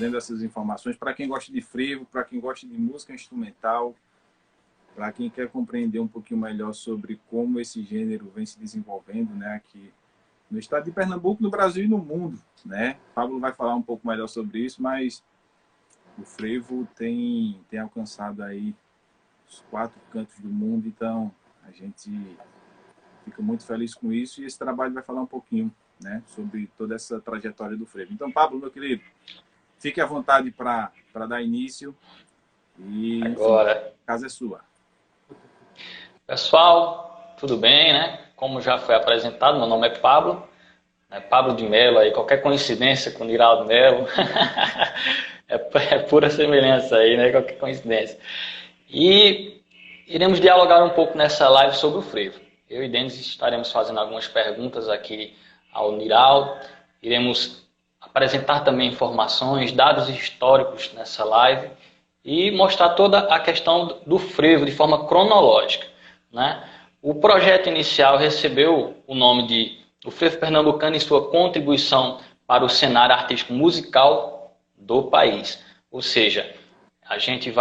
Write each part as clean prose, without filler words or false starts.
trazendo essas informações para quem gosta de frevo, para quem gosta de música instrumental, para quem quer compreender um pouquinho melhor sobre como esse gênero vem se desenvolvendo, né, aqui no estado de Pernambuco, no Brasil e no mundo, né? Pablo vai falar um pouco melhor sobre isso, mas o frevo tem alcançado aí os 4 cantos do mundo, então a gente fica muito feliz com isso e esse trabalho vai falar um pouquinho, né, sobre toda essa trajetória do frevo. Então, Pablo, meu querido, fique à vontade para dar início e, enfim, Agora, a casa é sua. pessoal, tudo bem, né? Como já foi apresentado, meu nome é Pablo, né? Pablo de Melo, aí qualquer coincidência com o Niraldo Melo, é pura semelhança aí, né? Qualquer coincidência. E iremos dialogar um pouco nessa live sobre o frevo. Eu e Denis estaremos fazendo algumas perguntas aqui ao Niraldo, iremos apresentar também informações, dados históricos nessa live e mostrar toda a questão do frevo de forma cronológica, né? O projeto inicial recebeu o nome de O Frevo Pernambucano e sua contribuição para o cenário artístico musical do país. Ou seja, a gente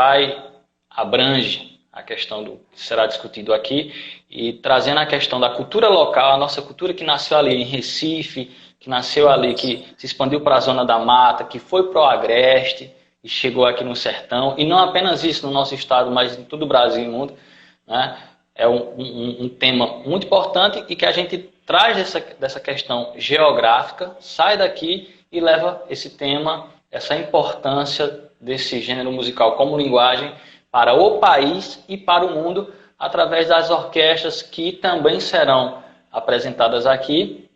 abrange a questão do que será discutido aqui e trazendo a questão da cultura local, a nossa cultura que nasceu ali em Recife, que nasceu ali, que se expandiu para a Zona da Mata, que foi para o Agreste e chegou aqui no Sertão. E não apenas isso no nosso estado, mas em todo o Brasil e mundo, né? É um tema muito importante e que a gente traz dessa questão geográfica, sai daqui e leva esse tema, essa importância desse gênero musical como linguagem para o país e para o mundo, através das orquestras que também serão apresentadas aqui,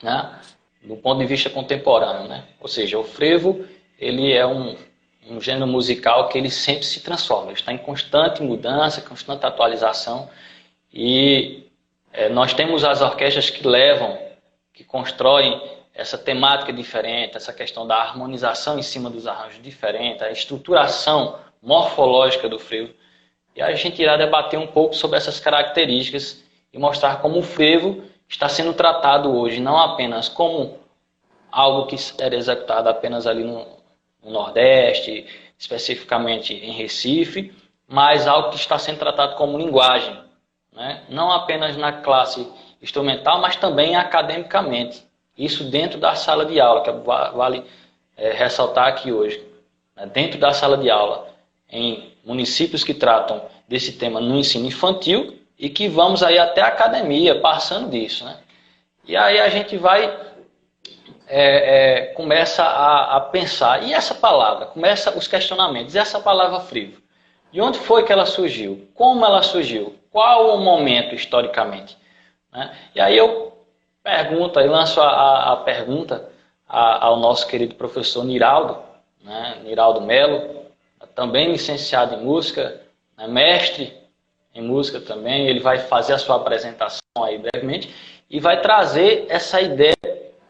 né, do ponto de vista contemporâneo, né? Ou seja, o frevo ele é um gênero musical que ele sempre se transforma, ele está em constante mudança, constante atualização e nós temos as orquestras que constroem essa temática diferente, essa questão da harmonização em cima dos arranjos diferentes, a estruturação morfológica do frevo. E a gente irá debater um pouco sobre essas características e mostrar como o frevo está sendo tratado hoje, não apenas como algo que era executado apenas ali no Nordeste, especificamente em Recife, mas algo que está sendo tratado como linguagem, né? Não apenas na classe instrumental, mas também academicamente. Isso dentro da sala de aula, que vale ressaltar aqui hoje. Né? Dentro da sala de aula, em municípios que tratam desse tema no ensino infantil e que vamos aí até a academia, passando disso, né? E aí a gente começa a pensar, e essa palavra, começa os questionamentos, e essa palavra frevo? De onde foi que ela surgiu? Como ela surgiu? Qual o momento historicamente? Né? E aí eu pergunto, aí lanço a pergunta ao nosso querido professor Niraldo, né? Niraldo Melo, também licenciado em música, né? Mestre em música também. Ele vai fazer a sua apresentação aí brevemente e vai trazer essa ideia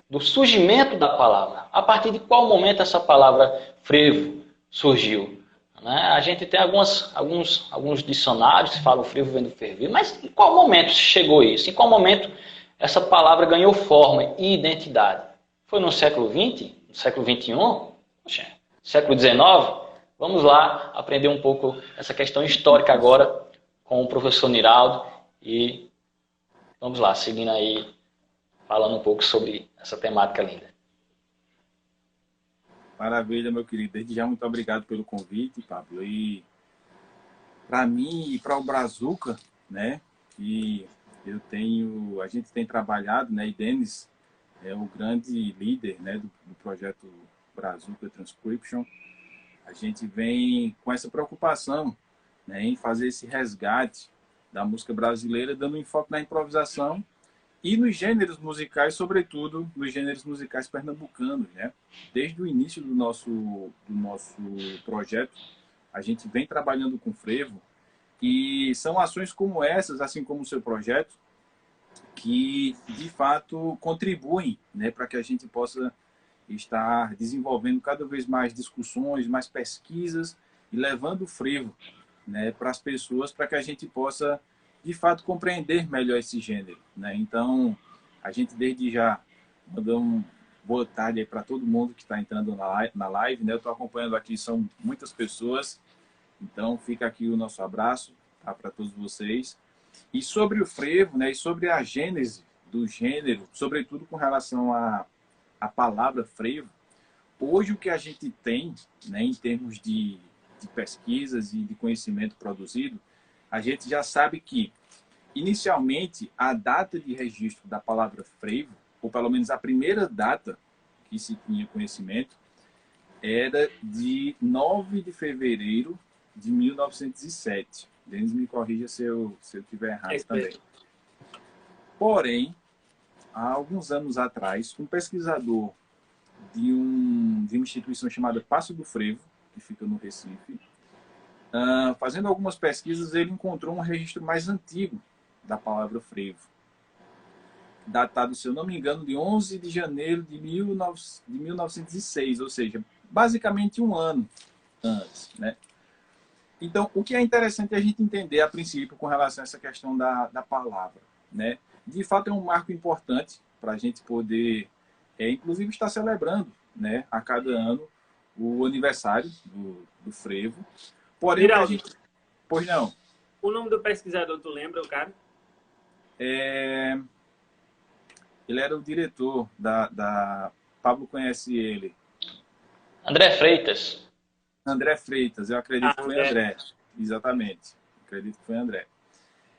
do surgimento da palavra. A partir de qual momento essa palavra frevo surgiu? Né? A gente tem alguns dicionários que falam frevo vem do ferver, mas em qual momento chegou isso? Em qual momento essa palavra ganhou forma e identidade? Foi no século XX? No século XXI? Poxa, século XIX? Vamos lá aprender um pouco essa questão histórica agora com o professor Niraldo e vamos lá, seguindo aí, falando um pouco sobre essa temática linda. Maravilha, meu querido. Desde já, muito obrigado pelo convite, Pablo. E para mim e para o Brazuca, né, que a gente tem trabalhado, né, e Denis é o grande líder, né, do projeto Brazuca Transcription. A gente vem com essa preocupação, né, em fazer esse resgate da música brasileira, dando enfoque na improvisação e nos gêneros musicais, sobretudo nos gêneros musicais pernambucanos, né? Desde o início do nosso projeto, a gente vem trabalhando com frevo e são ações como essas, assim como o seu projeto, que de fato contribuem, né, para que a gente possa estar desenvolvendo cada vez mais discussões, mais pesquisas e levando o frevo, né, para as pessoas, para que a gente possa de fato compreender melhor esse gênero, né? Então a gente desde já manda boa tarde aí para todo mundo que está entrando na live, né? Eu estou acompanhando aqui, são muitas pessoas, então fica aqui o nosso abraço, tá, para todos vocês. E sobre o frevo, né? E sobre a gênese do gênero, sobretudo com relação à palavra frevo, hoje o que a gente tem, né, em termos de pesquisas e de conhecimento produzido, a gente já sabe que, inicialmente, a data de registro da palavra frevo, ou pelo menos a primeira data que se tinha conhecimento, era de 9 de fevereiro de 1907. Denis me corrija se eu estiver errado também. Porém, há alguns anos atrás, um pesquisador de uma instituição chamada Passo do Frevo, que fica no Recife, fazendo algumas pesquisas, ele encontrou um registro mais antigo da palavra frevo, datado, se eu não me engano, de 11 de janeiro de 1906, ou seja, basicamente um ano antes, né? Então, o que é interessante a gente entender, a princípio, com relação a essa questão da palavra, né? De fato, é um marco importante para a gente poder, inclusive, estar celebrando, né, a cada ano o aniversário do frevo. Porém, a gente... Pois não. O nome do pesquisador, tu lembra, o cara? Ele era o diretor da... Pablo conhece ele. André Freitas. André Freitas, eu acredito que foi André. Exatamente. Acredito que foi André.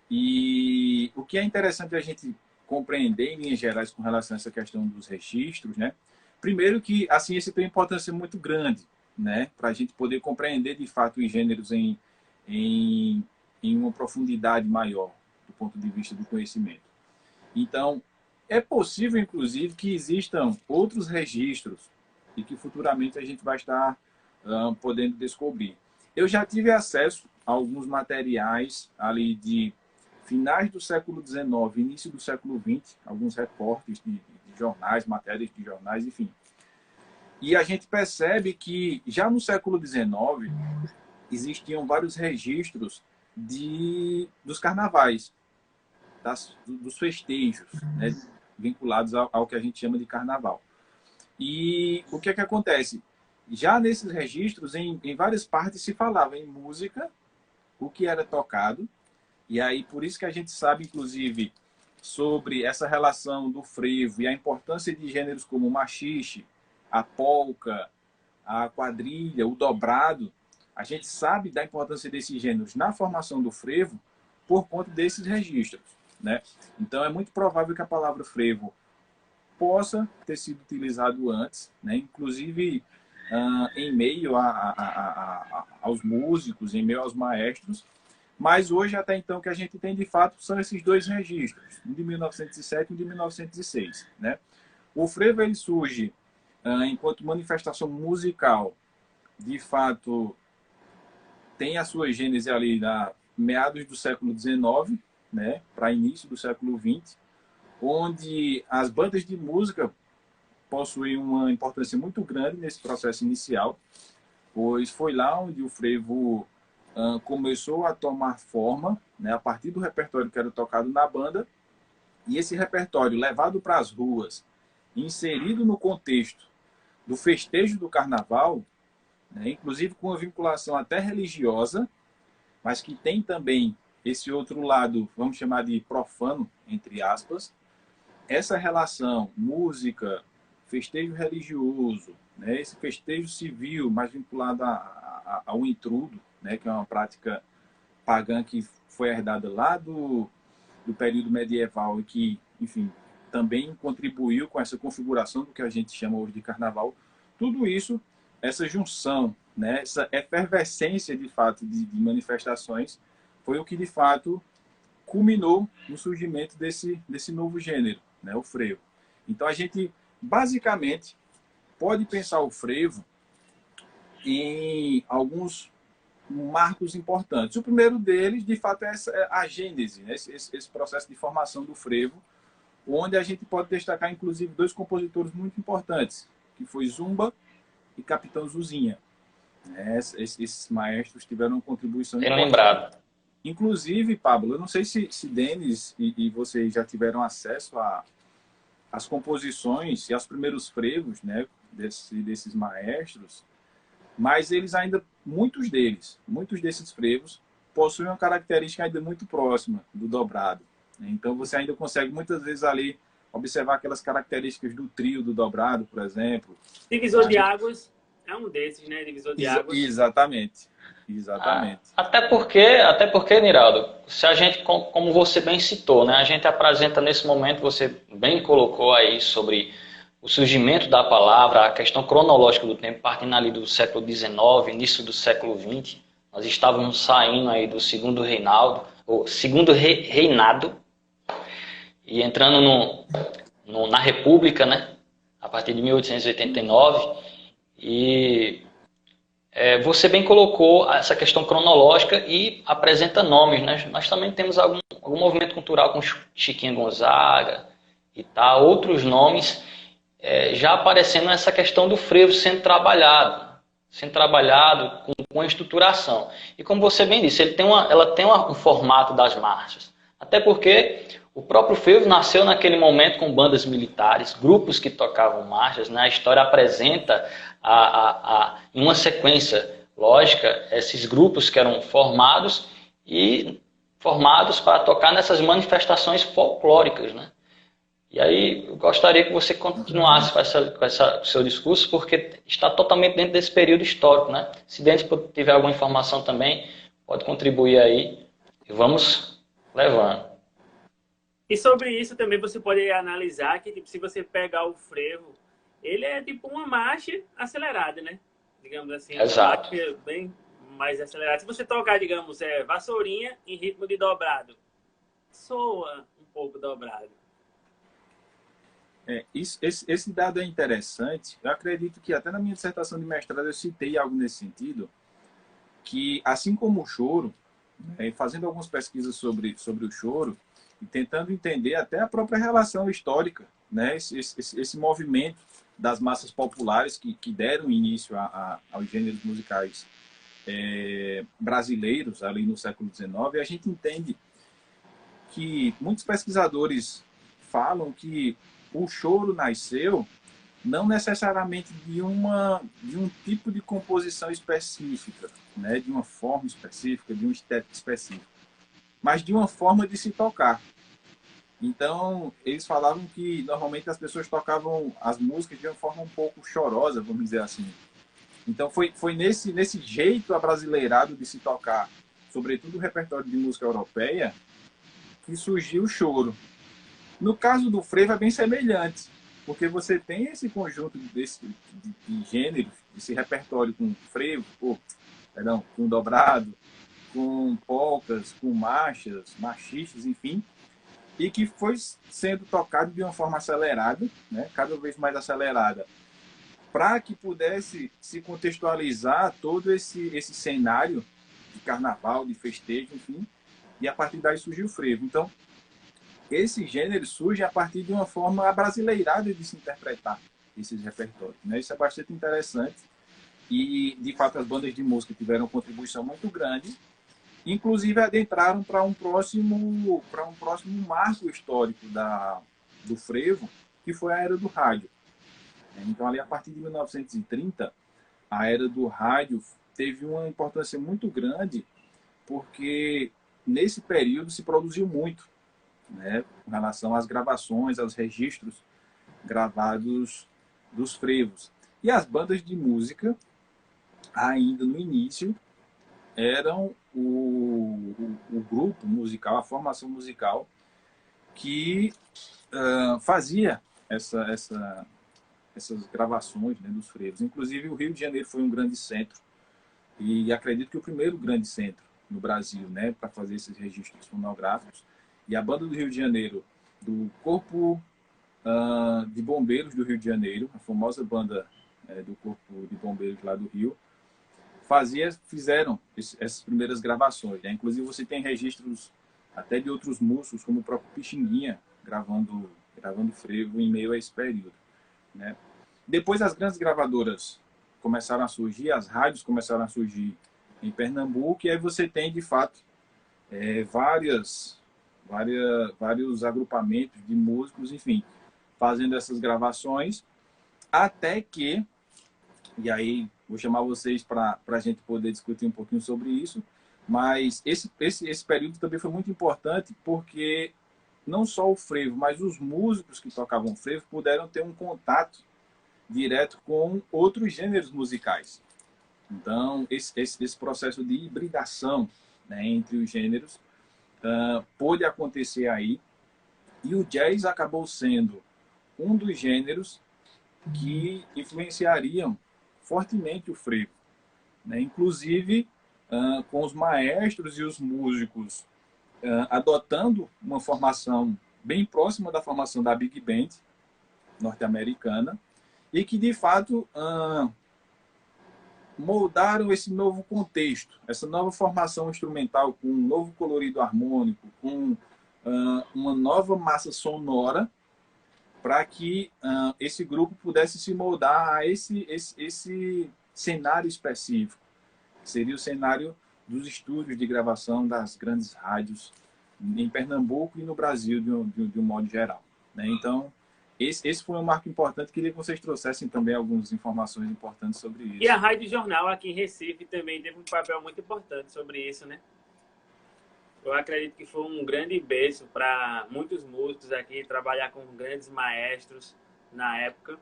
E o que é interessante a gente compreender, em linhas gerais, com relação a essa questão dos registros, né? Primeiro que a ciência tem uma importância muito grande, né? Para a gente poder compreender, de fato, os gêneros em uma profundidade maior, do ponto de vista do conhecimento. Então, é possível, inclusive, que existam outros registros e que futuramente a gente vai estar podendo descobrir. Eu já tive acesso a alguns materiais ali de finais do século XIX, início do século XX, alguns recortes de jornais, matérias de jornais, enfim. E a gente percebe que já no século XIX existiam vários registros dos carnavais, dos festejos, né, vinculados ao que a gente chama de carnaval. E o que é que acontece? Já nesses registros, em várias partes se falava em música, o que era tocado, e aí por isso que a gente sabe, inclusive, sobre essa relação do frevo e a importância de gêneros como o machixe, a polca, a quadrilha, o dobrado. A gente sabe da importância desses gêneros na formação do frevo por conta desses registros, né? Então é muito provável que a palavra frevo possa ter sido utilizado antes, né? Inclusive em meio aos músicos, em meio aos maestros, mas hoje, até então, o que a gente tem de fato são esses dois registros, um de 1907 e um de 1906, né? O frevo ele surge enquanto manifestação musical, de fato, tem a sua gênese ali na meados do século XIX, né, para início do século XX, onde as bandas de música possuem uma importância muito grande nesse processo inicial, pois foi lá onde o frevo começou a tomar forma, né, a partir do repertório que era tocado na banda, e esse repertório levado para as ruas, inserido no contexto do festejo do carnaval, né, inclusive com uma vinculação até religiosa, mas que tem também esse outro lado, vamos chamar de profano, entre aspas, essa relação música, festejo religioso, né, esse festejo civil mais vinculado ao intrudo, né, que é uma prática pagã que foi herdada lá do período medieval e que, enfim, também contribuiu com essa configuração do que a gente chama hoje de carnaval. Tudo isso, essa junção, né, essa efervescência, de fato, de manifestações, foi o que, de fato, culminou no surgimento desse novo gênero, né, o frevo. Então, a gente, basicamente, pode pensar o frevo em alguns marcos importantes. O primeiro deles, de fato, é a gênese, né, esse processo de formação do frevo, onde a gente pode destacar, inclusive, dois compositores muito importantes, que foi Zumba e Capitão Zuzinha. Esses maestros tiveram uma contribuição bem lembrado. Inclusive, Pablo, eu não sei se Denis e vocês já tiveram acesso as composições e os primeiros frevos, né, desses maestros, mas eles ainda, muitos desses frevos, possuem uma característica ainda muito próxima do dobrado. Então, você ainda consegue, muitas vezes, ali, observar aquelas características do trio do dobrado, por exemplo. Divisor de águas é um desses, né? Divisor de águas. Exatamente. Exatamente. Até porque, Niraldo, se a gente, como você bem citou, né, a gente apresenta nesse momento, você bem colocou aí sobre o surgimento da palavra, a questão cronológica do tempo, partindo ali do século XIX, início do século XX, nós estávamos saindo aí do segundo reinado, e entrando na República, né, a partir de 1889, e você bem colocou essa questão cronológica e apresenta nomes, né? Nós também temos algum movimento cultural com Chiquinha Gonzaga e tal, outros nomes já aparecendo nessa questão do frevo sendo trabalhado com a estruturação. E como você bem disse, ela tem um formato das marchas. Até porque o próprio frevo nasceu naquele momento com bandas militares, grupos que tocavam marchas, né? A história apresenta em uma sequência lógica esses grupos que eram formados para tocar nessas manifestações folclóricas, né? E aí eu gostaria que você continuasse com o seu discurso, porque está totalmente dentro desse período histórico, né? Se dentro tiver alguma informação também, pode contribuir aí e vamos levando. E sobre isso também você pode analisar que, tipo, se você pegar o frevo, ele é tipo uma marcha acelerada, né? Digamos assim. Exato. Uma marcha bem mais acelerada. Se você tocar, digamos, vassourinha em ritmo de dobrado, soa um pouco dobrado. Esse dado é interessante. Eu acredito que até na minha dissertação de mestrado eu citei algo nesse sentido, que assim como o choro, fazendo algumas pesquisas sobre o choro, e tentando entender até a própria relação histórica, né? Esse movimento das massas populares que deram início aos gêneros musicais brasileiros ali no século XIX, e a gente entende que muitos pesquisadores falam que o choro nasceu não necessariamente de um tipo de composição específica, né? De uma forma específica, de um estético específico, mas de uma forma de se tocar. Então, eles falavam que normalmente as pessoas tocavam as músicas de uma forma um pouco chorosa, vamos dizer assim. Então, foi nesse jeito abrasileirado de se tocar, sobretudo o repertório de música europeia, que surgiu o choro. No caso do frevo é bem semelhante, porque você tem esse conjunto de gêneros, esse repertório com frevo, com dobrado, com polcas, com marchas, machistas, enfim, e que foi sendo tocado de uma forma acelerada, né, cada vez mais acelerada, para que pudesse se contextualizar todo esse cenário de carnaval, de festejo, enfim, e a partir daí surgiu o frevo. Então, esse gênero surge a partir de uma forma abrasileirada de se interpretar esses repertórios, né? Isso é bastante interessante e, de fato, as bandas de música tiveram uma contribuição muito grande, inclusive adentraram para um próximo marco histórico do frevo, que foi a era do rádio. Então, ali a partir de 1930, a era do rádio teve uma importância muito grande, porque nesse período se produziu muito, né, com relação às gravações, aos registros gravados dos frevos. E as bandas de música, ainda no início, eram o grupo musical, a formação musical que fazia essas gravações, né, dos frevos. Inclusive, o Rio de Janeiro foi um grande centro, e acredito que o primeiro grande centro no Brasil, né, para fazer esses registros fonográficos. E a banda do Rio de Janeiro, do Corpo de Bombeiros do Rio de Janeiro, a famosa banda do Corpo de Bombeiros lá do Rio, fizeram essas primeiras gravações, né? Inclusive você tem registros até de outros músicos, como o próprio Pixinguinha, gravando frevo em meio a esse período, né? Depois as grandes gravadoras começaram a surgir, as rádios começaram a surgir em Pernambuco, e aí você tem, de fato, vários agrupamentos de músicos, enfim, fazendo essas gravações, até que, e aí vou chamar vocês para a gente poder discutir um pouquinho sobre isso, mas esse período também foi muito importante porque não só o frevo, mas os músicos que tocavam frevo puderam ter um contato direto com outros gêneros musicais. Então, esse processo de hibridação, né, entre os gêneros pôde acontecer aí, e o jazz acabou sendo um dos gêneros que influenciariam fortemente o frevo, né? Inclusive com os maestros e os músicos adotando uma formação bem próxima da formação da Big Band norte-americana, e que, de fato, moldaram esse novo contexto, essa nova formação instrumental com um novo colorido harmônico, com uma nova massa sonora, para que esse grupo pudesse se moldar a esse cenário específico. Seria o cenário dos estúdios de gravação das grandes rádios em Pernambuco e no Brasil, de um modo geral, né? Então, esse foi um marco importante. Queria que vocês trouxessem também algumas informações importantes sobre isso. E a Rádio Jornal aqui em Recife também teve um papel muito importante sobre isso, né? Eu acredito que foi um grande berço para muitos músicos aqui trabalhar com grandes maestros na época.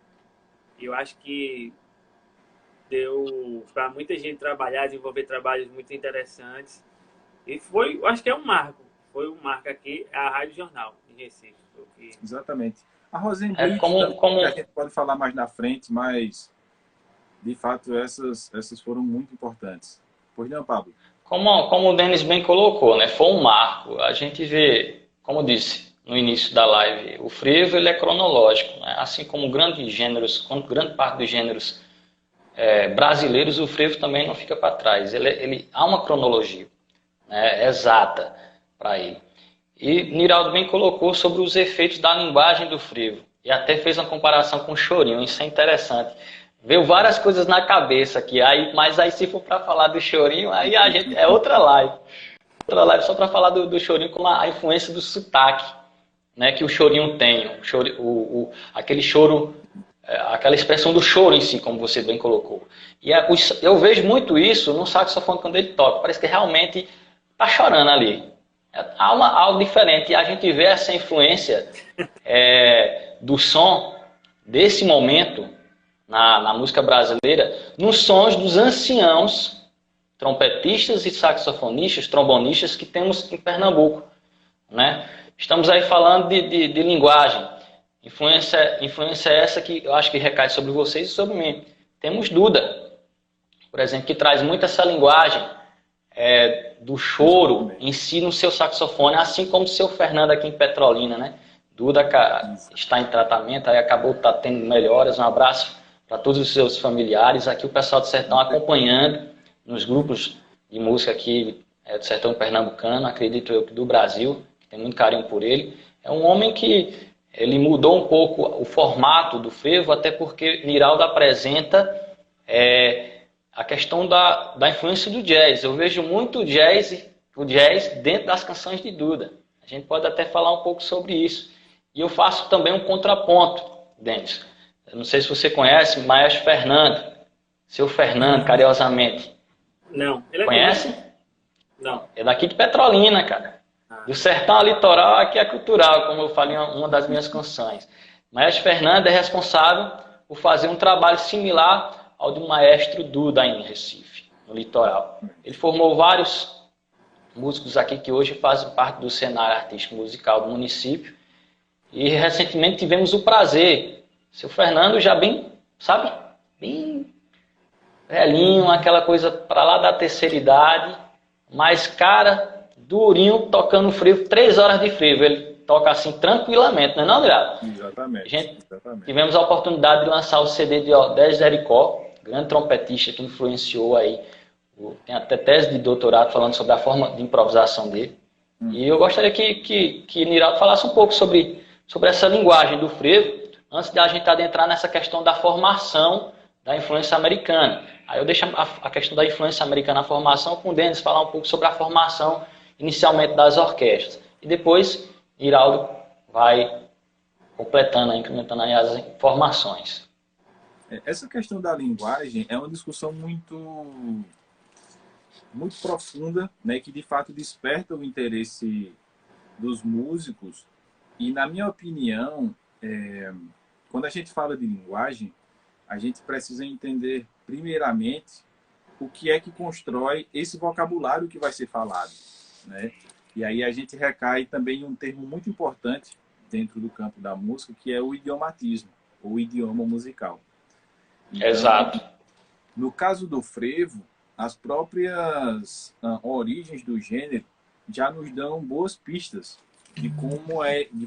E eu acho que deu para muita gente trabalhar, desenvolver trabalhos muito interessantes. E foi, eu acho que é um marco. Foi um marco aqui, a Rádio Jornal em Recife. Porque... Exatamente. A Rosenblit, que a gente pode falar mais na frente, mas de fato essas foram muito importantes. Pois não, Pablo? Como o Denis bem colocou, né? Foi um marco. A gente vê, como eu disse no início da live, o frevo ele é cronológico, né? Assim como grandes gêneros, como grande parte dos gêneros brasileiros, o frevo também não fica para trás. Ele há uma cronologia, né, exata para ele. E Niraldo bem colocou sobre os efeitos da linguagem do frevo. E até fez uma comparação com o chorinho. Isso é interessante. Veio várias coisas na cabeça aqui. Mas aí se for para falar do chorinho, aí a gente é outra live. Outra live só para falar do chorinho com a influência do sotaque, né, que o chorinho tem. Aquele choro, aquela expressão do choro em si, como você bem colocou. E eu vejo muito isso no saxofone quando ele toca. Parece que realmente está chorando ali. Há algo diferente, e a gente vê essa influência do som desse momento na música brasileira nos sons dos anciãos trompetistas e saxofonistas, trombonistas que temos em Pernambuco, né? Estamos aí falando de linguagem, influência essa que eu acho que recai sobre vocês e sobre mim. Temos Duda, por exemplo, que traz muito essa linguagem do choro em si no seu saxofone, assim como o seu Fernando aqui em Petrolina, né? Duda está em tratamento, aí acabou tendo melhoras. Um abraço para todos os seus familiares. Aqui o pessoal do Sertão acompanhando nos grupos de música aqui do Sertão Pernambucano, acredito eu que do Brasil, que tem muito carinho por ele. É um homem que ele mudou um pouco o formato do frevo, até porque Niraldo apresenta a questão da influência do jazz. Eu vejo muito o jazz dentro das canções de Duda. A gente pode até falar um pouco sobre isso. E eu faço também um contraponto, Denis. Eu não sei se você conhece, Maestro Fernando. Seu Fernando, carinhosamente. Não. Ele conhece? Não. É daqui de Petrolina, cara. Do sertão ao litoral, aqui é cultural, como eu falei em uma das minhas canções. Maestro Fernando é responsável por fazer um trabalho similar ao do Maestro Duda em Recife, no litoral. Ele formou vários músicos aqui que hoje fazem parte do cenário artístico musical do município. E recentemente tivemos o prazer, seu Fernando já bem, sabe, bem velhinho, aquela coisa para lá da terceira idade, mas cara, durinho, tocando frevo, 3 horas de frevo. Ele toca assim tranquilamente, não é não, Niraldo? Exatamente. Tivemos a oportunidade de lançar o CD de Odés Jericó, grande trompetista que influenciou aí, tem até tese de doutorado falando sobre a forma de improvisação dele. E eu gostaria que Niraldo falasse um pouco sobre essa linguagem do frevo, antes de a gente adentrar nessa questão da formação da influência americana. Aí eu deixo a questão da influência americana na formação com o Denis falar um pouco sobre a formação inicialmente das orquestras. E depois Niraldo vai completando, incrementando aí as informações. Essa questão da linguagem é uma discussão muito profunda, né, que de fato desperta o interesse dos músicos. E, na minha opinião, quando a gente fala de linguagem, a gente precisa entender, primeiramente, o que é que constrói esse vocabulário que vai ser falado, né? E aí a gente recai também em um termo muito importante dentro do campo da música, que é o idiomatismo, ou idioma musical. Então, Exato. no caso do frevo, as próprias origens do gênero já nos dão boas pistas de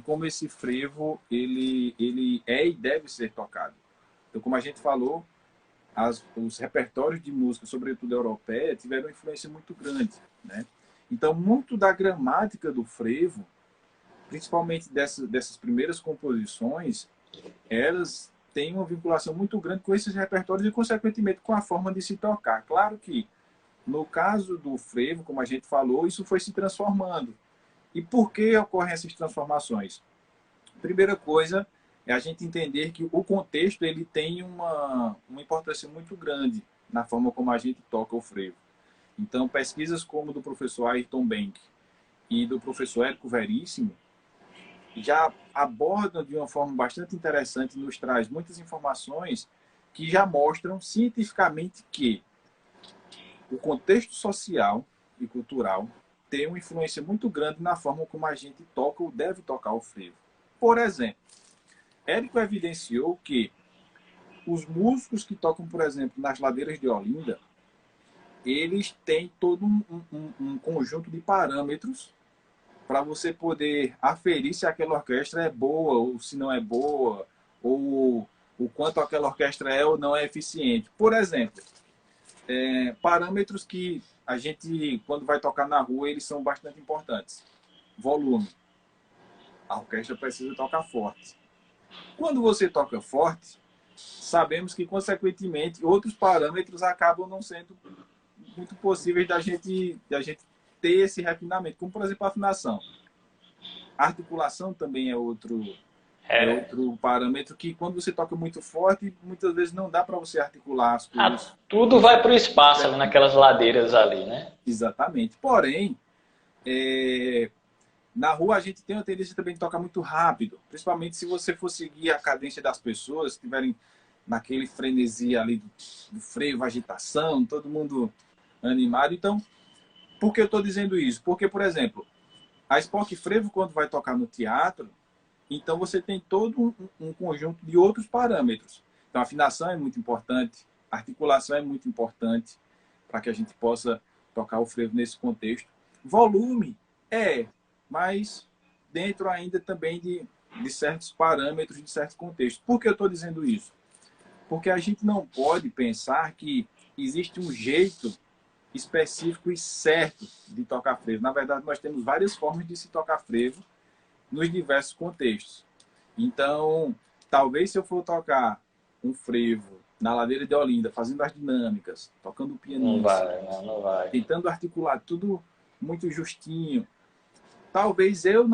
como esse frevo ele é e deve ser tocado. Então, como a gente falou, os repertórios de música, sobretudo europeia, tiveram uma influência muito grande, né? Então, muito da gramática do frevo, principalmente dessas primeiras composições, elas têm uma vinculação muito grande com esses repertórios e, consequentemente, com a forma de se tocar. Claro que, no caso do frevo, como a gente falou, isso foi se transformando. E por que ocorrem essas transformações? Primeira coisa é a gente entender que o contexto ele tem uma importância muito grande na forma como a gente toca o frevo. Então, pesquisas como do professor Ayrton Bank e do professor Érico Veríssimo já abordam de uma forma bastante interessante, nos traz muitas informações que já mostram cientificamente que o contexto social e cultural tem uma influência muito grande na forma como a gente toca ou deve tocar o frevo. Por exemplo, Érico evidenciou que os músicos que tocam, por exemplo, nas ladeiras de Olinda, eles têm todo um conjunto de parâmetros para você poder aferir se aquela orquestra é boa ou se não é boa, ou o quanto aquela orquestra é ou não é eficiente. Por exemplo, parâmetros que a gente, quando vai tocar na rua, eles são bastante importantes. Volume. A orquestra precisa tocar forte. Quando você toca forte, sabemos que, consequentemente, outros parâmetros acabam não sendo muito possíveis da gente ter esse refinamento, como, por exemplo, a afinação. A articulação também é outro parâmetro que, quando você toca muito forte, muitas vezes não dá para você articular as coisas. Tudo vai para o espaço ali, naquelas ladeiras ali, né? Exatamente. Porém, na rua a gente tem uma tendência também de tocar muito rápido, principalmente se você for seguir a cadência das pessoas, estiverem naquele frenesi ali do frevo, agitação, todo mundo animado. Então, por que eu estou dizendo isso? Porque, por exemplo, a Spock Frevo, quando vai tocar no teatro, então você tem todo um conjunto de outros parâmetros. Então, a afinação é muito importante, a articulação é muito importante para que a gente possa tocar o frevo nesse contexto. Volume mas dentro ainda também de certos parâmetros, de certos contextos. Por que eu estou dizendo isso? Porque a gente não pode pensar que existe um jeito específico e certo de tocar frevo. Na verdade, nós temos várias formas de se tocar frevo nos diversos contextos. Então, talvez se eu for tocar um frevo na ladeira de Olinda, fazendo as dinâmicas, tocando o pianinho, não vai. tentando articular tudo muito justinho, talvez eu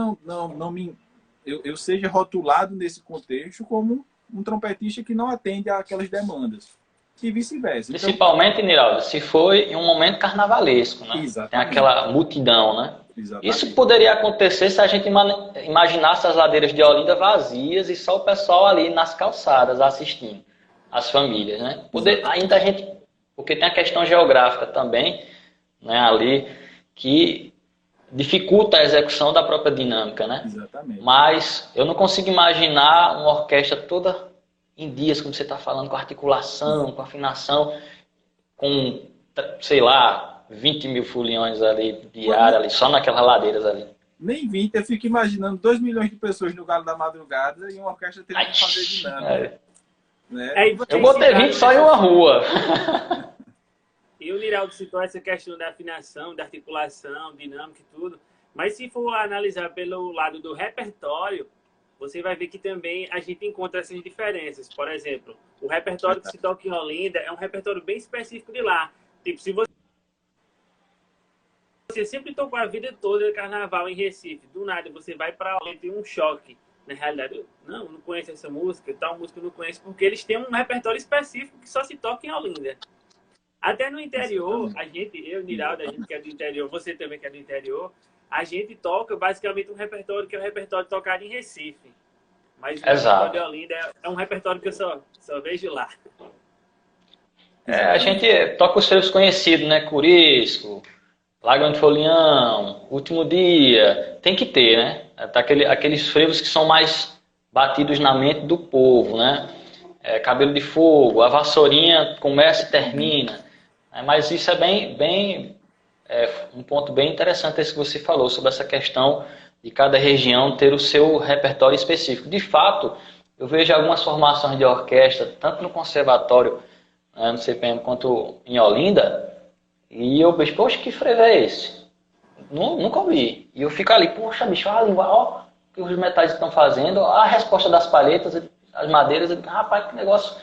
eu seja rotulado nesse contexto como um trompetista que não atende àquelas demandas. E vice-versa. Então, principalmente, Niraldo, se for em um momento carnavalesco, né? Exatamente. Tem aquela multidão, né? Exatamente. Isso poderia acontecer se a gente imaginasse as ladeiras de Olinda vazias e só o pessoal ali nas calçadas assistindo, as famílias, né? Ainda a gente, porque tem a questão geográfica também, né, ali, que dificulta a execução da própria dinâmica, né? Exatamente. Mas eu não consigo imaginar uma orquestra toda em dias, como você está falando, com articulação, com afinação, com, sei lá, 20 mil foliões ali diária, ali, só naquelas ladeiras ali. Nem 20, eu fico imaginando 2 milhões de pessoas no Galo da Madrugada e uma orquestra tendo que fazer dinâmica. Né? Eu botei 20 só em uma rua. E o Niraldo citou essa questão da afinação, da articulação, dinâmica e tudo. Mas se for analisar pelo lado do repertório, você vai ver que também a gente encontra essas diferenças. Por exemplo, o repertório que se toca em Olinda é um repertório bem específico de lá. Tipo, se você sempre tocou a vida toda de carnaval em Recife, do nada você vai para Olinda e tem um choque na realidade, não conheço essa música, tal música eu não conheço, porque eles têm um repertório específico que só se toca em Olinda. Até no interior, eu, Niraldo, a gente que é do interior, você também que é do interior, a gente toca basicamente um repertório que é o repertório tocado em Recife. Mas o repertório de Exato. Olinda é um repertório que eu só vejo lá. A gente toca os frevos conhecidos, né? Curisco, Lágrima de Folião, Último Dia. Tem que ter, né? Tá aqueles frevos que são mais batidos na mente do povo, né? Cabelo de Fogo, a vassourinha começa e termina. Mas isso é um ponto bem interessante esse que você falou, sobre essa questão de cada região ter o seu repertório específico. De fato, eu vejo algumas formações de orquestra, tanto no conservatório, no CPM, quanto em Olinda, e eu vejo, poxa, que frevo é esse? Nunca ouvi. E eu fico ali, poxa, bicho, olha o que os metais estão fazendo, a resposta das palhetas, as madeiras, rapaz, que negócio.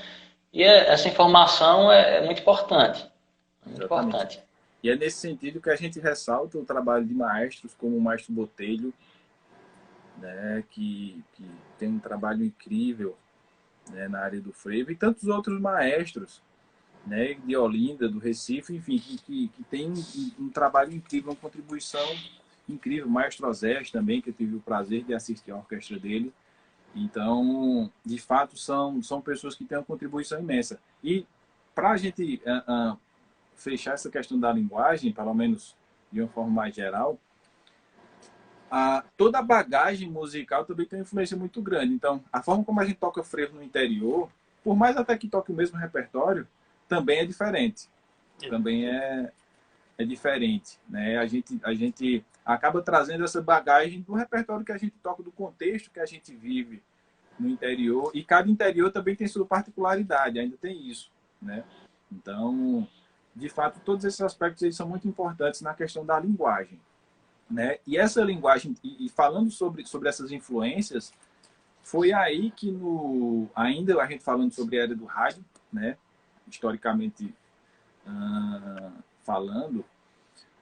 E essa informação é muito importante. Muito importante. E é nesse sentido que a gente ressalta o trabalho de maestros como o Maestro Botelho, né, que tem um trabalho incrível, né, na área do frevo, e tantos outros maestros, né, de Olinda, do Recife, enfim, que tem um trabalho incrível, uma contribuição incrível. O Maestro Osés também, que eu tive o prazer de assistir a orquestra dele. Então, de fato, são pessoas que têm uma contribuição imensa. E para a gente fechar essa questão da linguagem, pelo menos de uma forma mais geral, toda a bagagem musical também tem uma influência muito grande. Então, a forma como a gente toca frevo no interior, por mais até que toque o mesmo repertório, também é diferente. Também é diferente, né? A gente acaba trazendo essa bagagem do repertório que a gente toca, do contexto que a gente vive no interior, e cada interior também tem sua particularidade, ainda tem isso, né? Então, de fato, todos esses aspectos eles são muito importantes na questão da linguagem, né? E essa linguagem, e falando sobre essas influências, foi aí que ainda a gente falando sobre a era do rádio, né? Historicamente falando,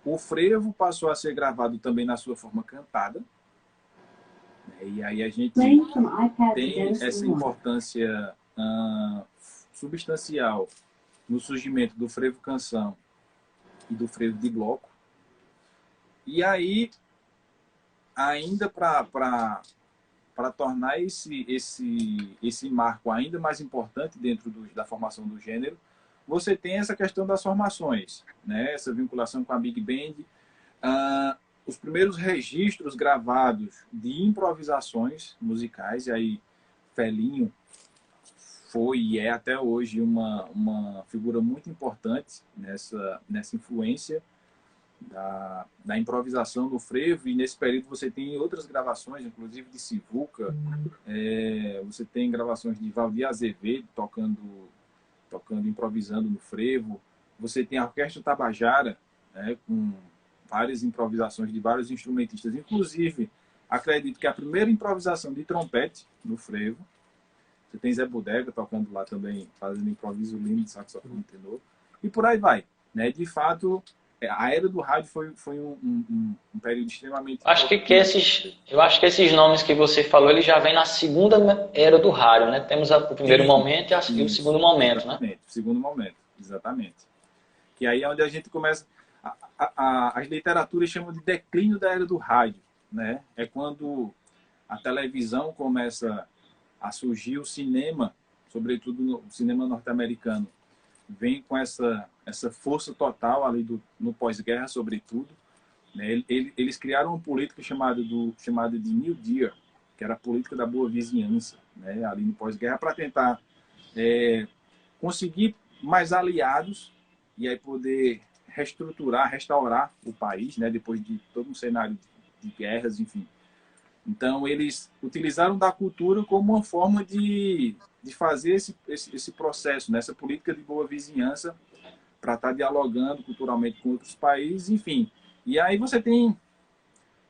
o frevo passou a ser gravado também na sua forma cantada, né? E aí a gente tem essa importância substancial no surgimento do frevo canção e do frevo de bloco. E aí, ainda para tornar esse marco ainda mais importante dentro da formação do gênero, você tem essa questão das formações, né? Essa vinculação com a Big Band. Os primeiros registros gravados de improvisações musicais, e aí Felinho foi e é até hoje uma figura muito importante nessa influência da improvisação do frevo. E nesse período você tem outras gravações, inclusive de Sivuca, você tem gravações de Valdir Azevedo tocando, improvisando no frevo. Você tem a Orquestra Tabajara, né, com várias improvisações de vários instrumentistas. Inclusive, acredito que a primeira improvisação de trompete no frevo, você tem Zé Bodega tocando lá também, fazendo improviso lindo de saxofone tenor. E por aí vai, né? De fato, a era do rádio foi um período extremamente... Eu acho que esses nomes que você falou, ele já vem na segunda era do rádio, né? Temos o primeiro momento e o segundo momento, exatamente, né? O segundo momento, exatamente. Que aí é onde a gente começa... As literaturas chamam de declínio da era do rádio, né? É quando a televisão começa a surgir, o cinema, sobretudo o cinema norte-americano, vem com essa força total ali no pós-guerra, sobretudo, né? Eles criaram uma política chamada de New Deal, que era a política da boa vizinhança, né? Ali no pós-guerra, para tentar conseguir mais aliados e aí poder reestruturar, restaurar o país, né? Depois de todo um cenário de guerras, enfim. Então, eles utilizaram da cultura como uma forma de fazer esse processo, né? Essa política de boa vizinhança, para estar dialogando culturalmente com outros países, enfim. E aí você tem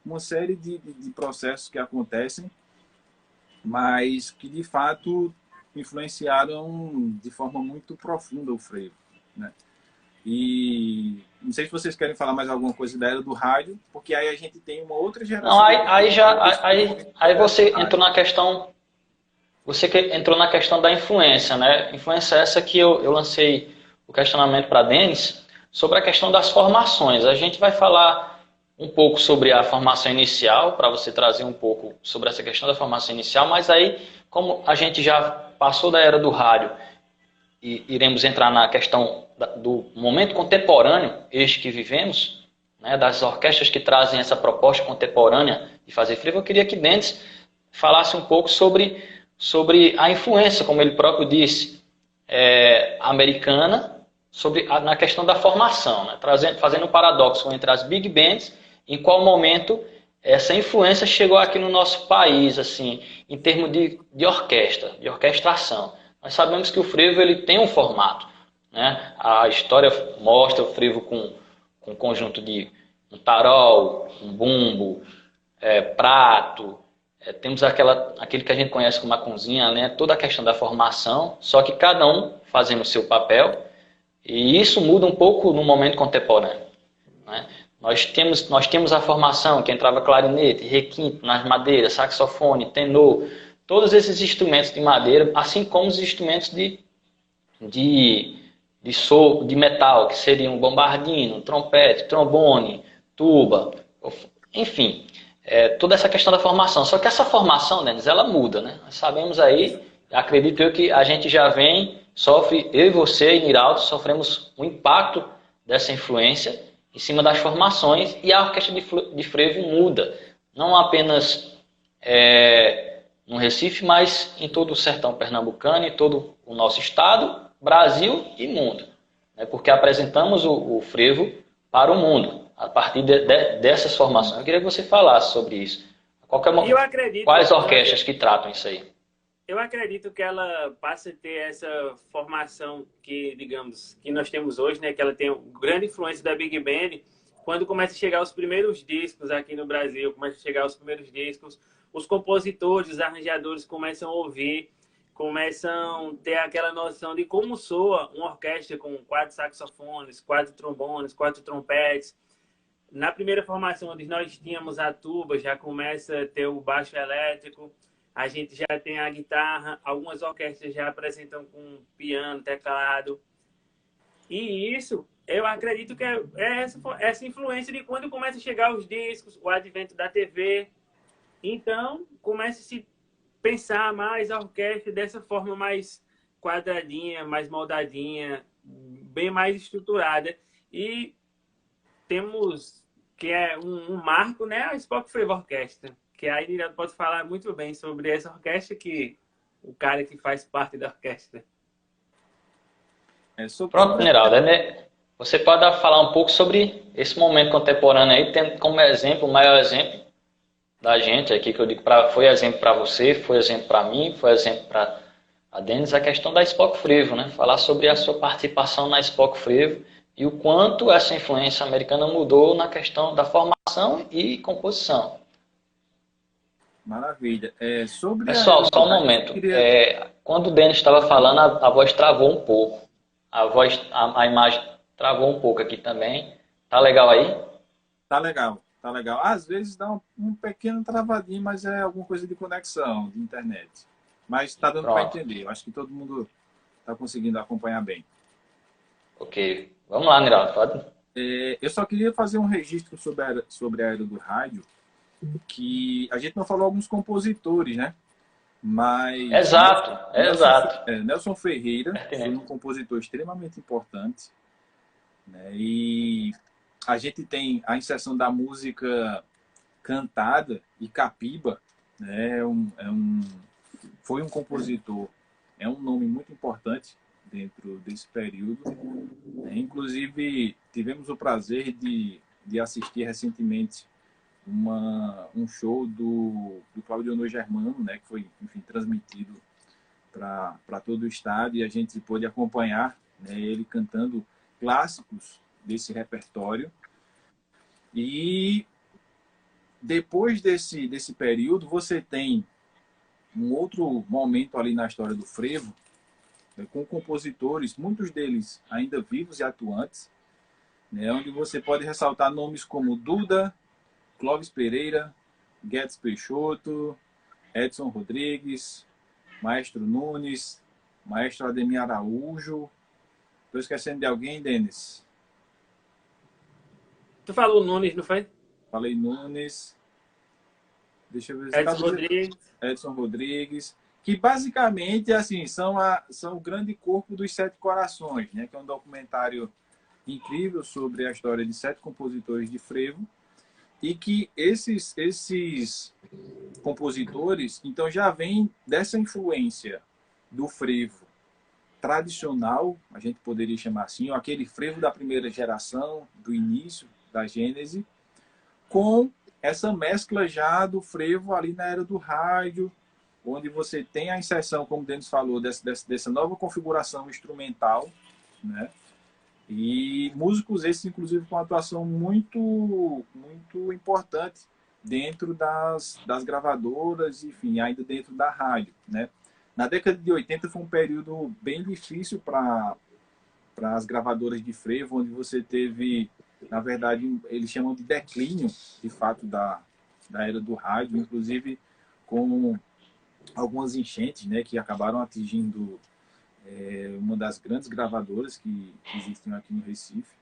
uma série de processos que acontecem, mas que, de fato, influenciaram de forma muito profunda o frevo, né? E não sei se vocês querem falar mais alguma coisa da era do rádio, porque aí a gente tem uma outra Não, geração. aí você entrou na questão. Você entrou na questão da influência, né? Influência essa que eu lancei o questionamento para Denis sobre a questão das formações. A gente vai falar um pouco sobre a formação inicial, para você trazer um pouco sobre essa questão da formação inicial, mas aí, como a gente já passou da era do rádio e iremos entrar na questão do momento contemporâneo, este que vivemos, né, das orquestras que trazem essa proposta contemporânea de fazer frevo, eu queria que Denis falasse um pouco sobre a influência, como ele próprio disse, americana, na questão da formação, né? Fazendo um paradoxo entre as big bands, em qual momento essa influência chegou aqui no nosso país, assim, em termos de orquestra, de orquestração. Nós sabemos que o frevo ele tem um formato, né? A história mostra o frevo com um conjunto de um tarol, um bumbo, prato. Temos aquele que a gente conhece como a cozinha, né? Toda a questão da formação, só que cada um fazendo o seu papel, e isso muda um pouco no momento contemporâneo, né? Nós temos a formação que entrava clarinete, requinto nas madeiras, saxofone, tenor, todos esses instrumentos de madeira, assim como os instrumentos de metal, que seriam bombardino, trompete, trombone, tuba, enfim. Toda essa questão da formação. Só que essa formação, Denis, ela muda, né? Nós sabemos aí, acredito eu que a gente já sofre, eu e você e Niraldo, sofremos um impacto dessa influência em cima das formações e a orquestra de frevo muda. Não apenas no Recife, mas em todo o sertão pernambucano, em todo o nosso estado, Brasil e mundo. Né? Porque apresentamos o frevo para o mundo. A partir dessas formações. Eu queria que você falasse sobre isso. Quais orquestras que tratam isso aí? Eu acredito que ela passa a ter essa formação que, digamos, que nós temos hoje, né? Que ela tem grande influência da Big Band. Quando começa a chegar os primeiros discos aqui no Brasil, começa a chegar os primeiros discos, os compositores, os arranjadores começam a ouvir, começam a ter aquela noção de como soa uma orquestra com 4 saxofones, 4 trombones, 4 trompetes. Na primeira formação, onde nós tínhamos a tuba, já começa a ter o baixo elétrico, a gente já tem a guitarra, algumas orquestras já apresentam com piano, teclado. E isso, eu acredito que é essa influência de quando começa a chegar os discos, o advento da TV. Então, começa a se pensar mais a orquestra dessa forma mais quadradinha, mais moldadinha, bem mais estruturada. E temos que é um marco, né? A Spock Frevo Orquestra, que aí ele pode falar muito bem sobre essa orquestra, que o cara que faz parte da orquestra. Pronto, Niraldo, né? Você pode falar um pouco sobre esse momento contemporâneo aí, tendo como exemplo, o maior exemplo da gente aqui, que eu digo, foi exemplo para você, foi exemplo para mim, foi exemplo para a Denis, a questão da Spock Frevo, né? Falar sobre a sua participação na Spock Frevo e o quanto essa influência americana mudou na questão da formação e composição. Maravilha. Pessoal, só um momento. Quando o Denis estava falando, a voz travou um pouco. A imagem travou um pouco aqui também. Tá legal aí? Tá legal, tá legal. Às vezes dá um pequeno travadinho, mas é alguma coisa de conexão, de internet. Mas está dando para entender. Eu acho que todo mundo está conseguindo acompanhar bem. Ok. Vamos lá, Niraldo. Pode? Eu só queria fazer um registro sobre a era do rádio, que a gente não falou alguns compositores, né? Mas Exato. Nelson Ferreira foi um compositor extremamente importante, né? E a gente tem a inserção da música cantada e Capiba, né? Foi um compositor, é um nome muito importante dentro desse período. Inclusive, tivemos o prazer de assistir recentemente um show do Claudionor Germano, né, que foi, enfim, transmitido para todo o estado, e a gente pôde acompanhar, né, ele cantando clássicos desse repertório. E depois desse período, você tem um outro momento ali na história do frevo, com compositores, muitos deles ainda vivos e atuantes, né, onde você pode ressaltar nomes como Duda, Clóvis Pereira, Guedes Peixoto, Edson Rodrigues, Maestro Nunes, Maestro Ademir Araújo. Estou esquecendo de alguém, Denis? Tu falou Nunes, não foi? Falei Nunes. Deixa eu ver se Edson Rodrigues. Edson Rodrigues. Que basicamente assim, são o grande corpo dos Sete Corações, né? Que é um documentário incrível sobre a história de 7 compositores de frevo. E que esses compositores, então, já vêm dessa influência do frevo tradicional, a gente poderia chamar assim, ou aquele frevo da primeira geração, do início, da Gênese, com essa mescla já do frevo ali na era do rádio, onde você tem a inserção, como o Denis falou, dessa nova configuração instrumental, né? E músicos esses, inclusive, com uma atuação muito importante dentro das gravadoras, enfim, ainda dentro da rádio, né? Na década de 80 foi um período bem difícil para as gravadoras de frevo, onde você teve, na verdade, eles chamam de declínio, de fato, da era do rádio, inclusive com algumas enchentes, né, que acabaram atingindo uma das grandes gravadoras que existem aqui no Recife.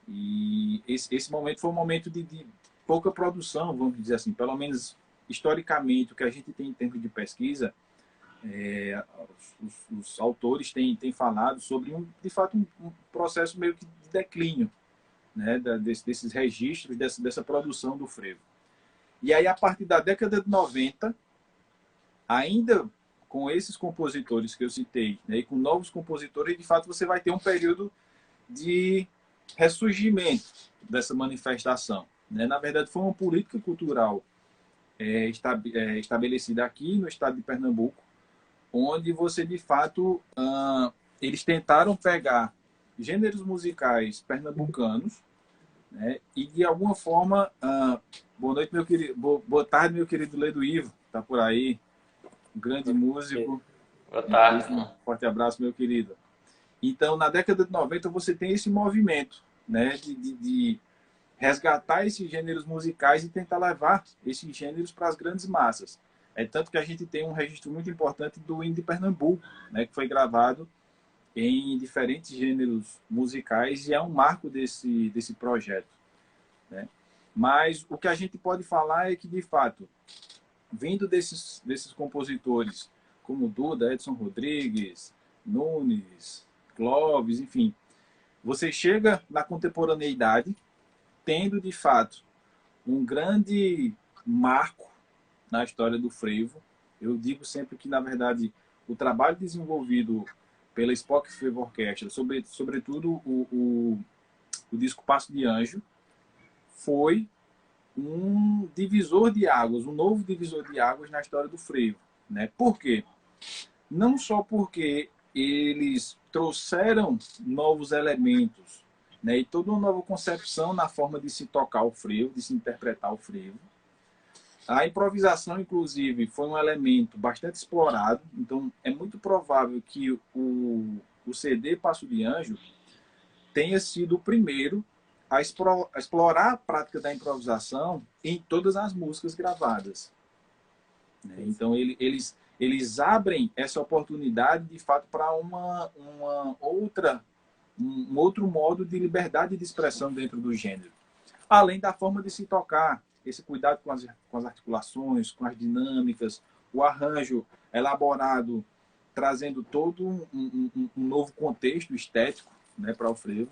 E esse momento foi um momento de pouca produção, vamos dizer assim, pelo menos historicamente, o que a gente tem em termos de pesquisa, os autores têm falado sobre, de fato, um processo meio que de declínio, né, desses registros, dessa produção do frevo. E aí, a partir da década de 90, ainda com esses compositores que eu citei, né, e com novos compositores, de fato, você vai ter um período de ressurgimento dessa manifestação, né? Na verdade, foi uma política cultural estabelecida aqui no estado de Pernambuco, onde você, de fato, eles tentaram pegar gêneros musicais pernambucanos, né, e, de alguma forma... boa noite, meu querido. Boa tarde, meu querido Ledo Ivo. Está por aí. Um grande músico. Boa tarde. Um forte abraço, meu querido. Então, na década de 90, você tem esse movimento, né, de resgatar esses gêneros musicais e tentar levar esses gêneros para as grandes massas. É tanto que a gente tem um registro muito importante do Hino de Pernambuco, né, que foi gravado em diferentes gêneros musicais e é um marco desse projeto, né? Mas o que a gente pode falar é que, de fato, vindo desses compositores como Duda, Edson Rodrigues, Nunes, Clóvis, enfim, você chega na contemporaneidade tendo, de fato, um grande marco na história do frevo. Eu digo sempre que, na verdade, o trabalho desenvolvido pela Spock Frevo Orquestra, sobretudo o disco Passo de Anjo, foi um divisor de águas, um novo divisor de águas na história do frevo, né? Por quê? Não só porque eles trouxeram novos elementos, né, e toda uma nova concepção na forma de se tocar o frevo, de se interpretar o frevo. A improvisação, inclusive, foi um elemento bastante explorado, então é muito provável que o CD Passo de Anjo tenha sido o primeiro a explorar a prática da improvisação em todas as músicas gravadas, né? Então, eles abrem essa oportunidade, de fato, para um outro modo de liberdade de expressão dentro do gênero. Além da forma de se tocar, esse cuidado com as articulações, com as dinâmicas, o arranjo elaborado, trazendo todo um novo contexto estético, né, para o frevo.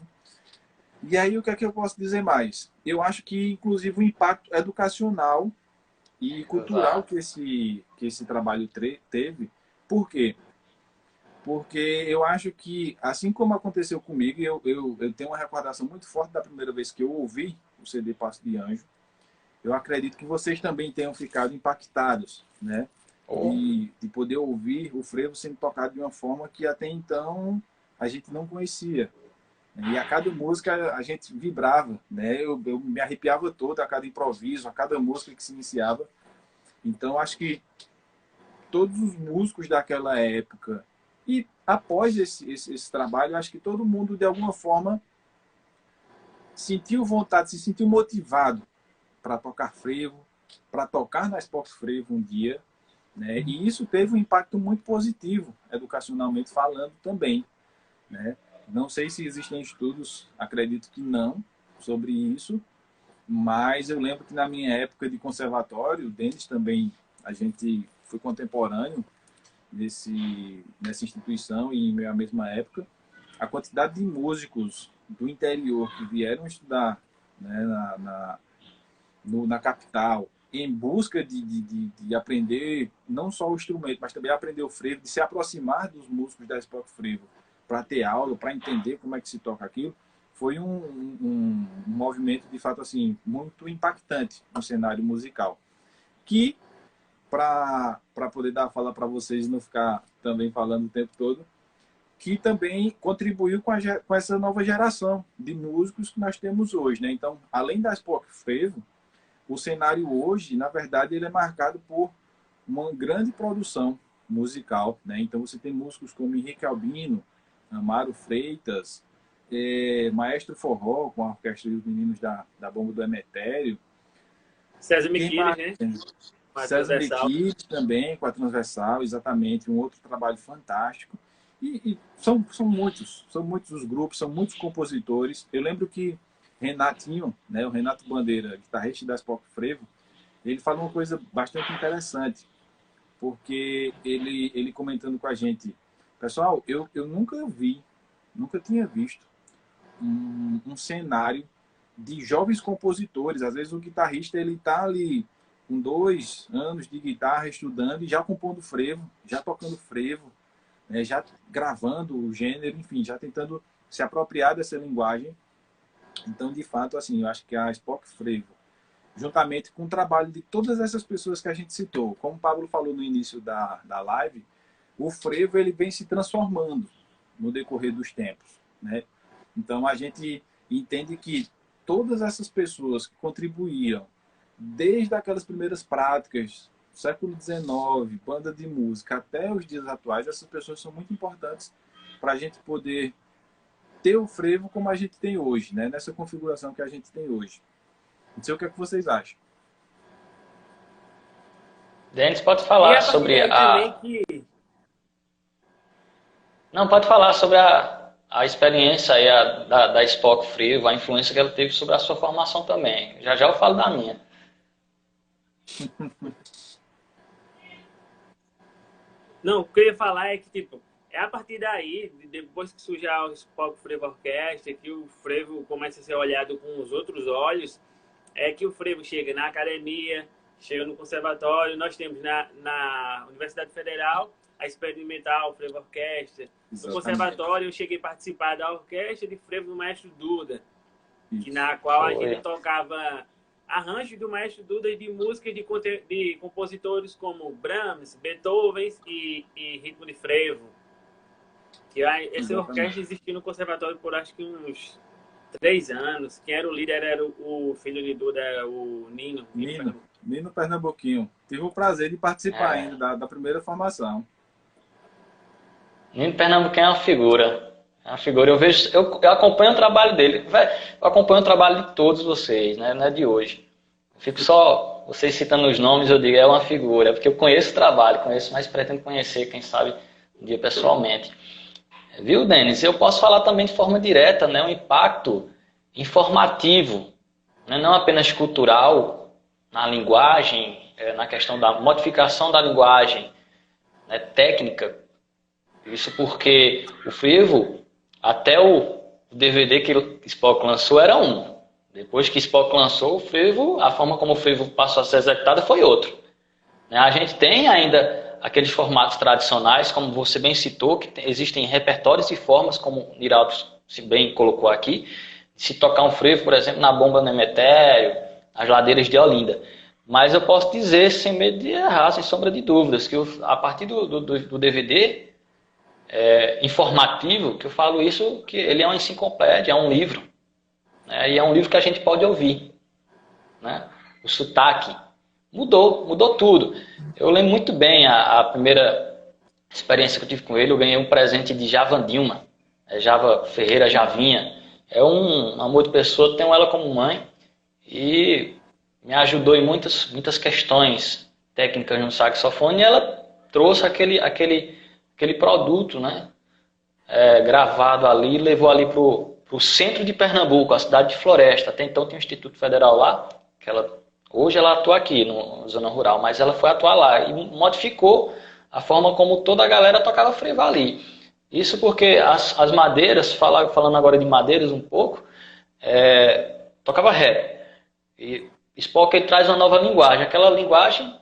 E aí, o que é que eu posso dizer mais? Eu acho que, inclusive, o impacto educacional e cultural que esse trabalho teve. Por quê? Porque eu acho que, assim como aconteceu comigo, eu tenho uma recordação muito forte da primeira vez que eu ouvi o CD Passo de Anjo. Eu acredito que vocês também tenham ficado impactados, né? De poder ouvir o frevo sendo tocado de uma forma que até então a gente não conhecia. E a cada música a gente vibrava, né? Eu me arrepiava todo a cada improviso, a cada música que se iniciava. Então, acho que todos os músicos daquela época e após esse trabalho, acho que todo mundo, de alguma forma, sentiu vontade, se sentiu motivado para tocar frevo, para tocar na Spock Frevo um dia, né? E isso teve um impacto muito positivo, educacionalmente falando também, né? Não sei se existem estudos, acredito que não, sobre isso, mas eu lembro que na minha época de conservatório, o Denis também, a gente foi contemporâneo nessa instituição e em a mesma época, a quantidade de músicos do interior que vieram estudar, né, na capital, em busca de aprender não só o instrumento, mas também aprender o frevo, de se aproximar dos músicos da Spock Frevo para ter aula, para entender como é que se toca aquilo, foi um movimento, de fato, assim, muito impactante no cenário musical. Que, para poder dar a fala para vocês e não ficar também falando o tempo todo, que também contribuiu com essa nova geração de músicos que nós temos hoje, né? Então, além da Spock Frevo, o cenário hoje, na verdade, ele é marcado por uma grande produção musical, né? Então, você tem músicos como Henrique Albino, Amaro Freitas, Maestro Forró, com a orquestra e os meninos da Bomba do Emetério. César Miquiles, né? César Miquiles também, com a Transversal, exatamente, um outro trabalho fantástico. E são muitos os grupos, são muitos compositores. Eu lembro que Renatinho, né, o Renato Bandeira, guitarrista da Spock Frevo, ele falou uma coisa bastante interessante, porque ele comentando com a gente, pessoal, eu nunca tinha visto um cenário de jovens compositores. Às vezes o guitarrista ele está ali com 2 anos de guitarra estudando e já compondo frevo, já tocando frevo, né, já gravando o gênero, enfim, já tentando se apropriar dessa linguagem. Então, de fato, assim, eu acho que a Spock Frevo, juntamente com o trabalho de todas essas pessoas que a gente citou, como o Pablo falou no início da live, o frevo ele vem se transformando no decorrer dos tempos, né? Então, a gente entende que todas essas pessoas que contribuíram desde aquelas primeiras práticas, século XIX, banda de música, até os dias atuais, essas pessoas são muito importantes para a gente poder ter o frevo como a gente tem hoje, né? Nessa configuração que a gente tem hoje. Não sei o que é que vocês acham. Denis, pode falar sobre Não, pode falar sobre a experiência aí, da Spock Frevo, a influência que ela teve sobre a sua formação também. Já eu falo da minha. Não, o que eu ia falar é que, tipo, é a partir daí, depois que surge a Spock Frevo Orquestra, que o frevo começa a ser olhado com os outros olhos, é que o frevo chega na academia, chega no conservatório. Nós temos na Universidade Federal a Experimental Frevo Orquestra. No conservatório eu cheguei a participar da orquestra de frevo do Maestro Duda, na qual a gente tocava arranjos do Maestro Duda de músicas de compositores como Brahms, Beethoven e ritmo de frevo. Que essa orquestra existiu no conservatório por acho que uns 3 anos. Quem era o líder era o filho de Duda, o Nino Pernambuquinho. Tive o prazer de participar ainda da primeira formação. Nino Pernambuquinho é uma figura. É uma figura. Eu acompanho o trabalho dele. Eu acompanho o trabalho de todos vocês, né? Não é de hoje. Eu fico só, vocês citando os nomes, eu digo, é uma figura. Porque eu conheço o trabalho, mas pretendo conhecer, quem sabe, um dia pessoalmente. Viu, Denis? Eu posso falar também de forma direta, né? Um impacto informativo, né? Não apenas cultural, na linguagem, na questão da modificação da linguagem, né? Técnica. Isso porque o frevo, até o DVD que o Spock lançou era um. Depois que Spock lançou o frevo, a forma como o frevo passou a ser executada foi outro. A gente tem ainda aqueles formatos tradicionais, como você bem citou, que existem repertórios e formas, como o Niraldo se bem colocou aqui, se tocar um frevo, por exemplo, na Bomba do Emetério, nas ladeiras de Olinda. Mas eu posso dizer, sem medo de errar, sem sombra de dúvidas, que a partir do DVD informativo, que eu falo isso, que ele é uma enciclopédia, é um livro. Né? E é um livro que a gente pode ouvir. Né? O sotaque mudou tudo. Eu lembro muito bem a primeira experiência que eu tive com ele. Eu ganhei um presente de Java Dilma, Java Ferreira Javinha, é um amor de pessoa, tenho ela como mãe e me ajudou em muitas questões técnicas no saxofone, e ela trouxe aquele produto, né, gravado ali, levou ali para o centro de Pernambuco, a cidade de Floresta. Até então tem um Instituto Federal lá, que hoje ela atua aqui, na zona rural, mas ela foi atuar lá e modificou a forma como toda a galera tocava frevo ali. Isso porque as madeiras, falando agora de madeiras um pouco, tocava rap. E Spock ele traz uma nova linguagem. Aquela linguagem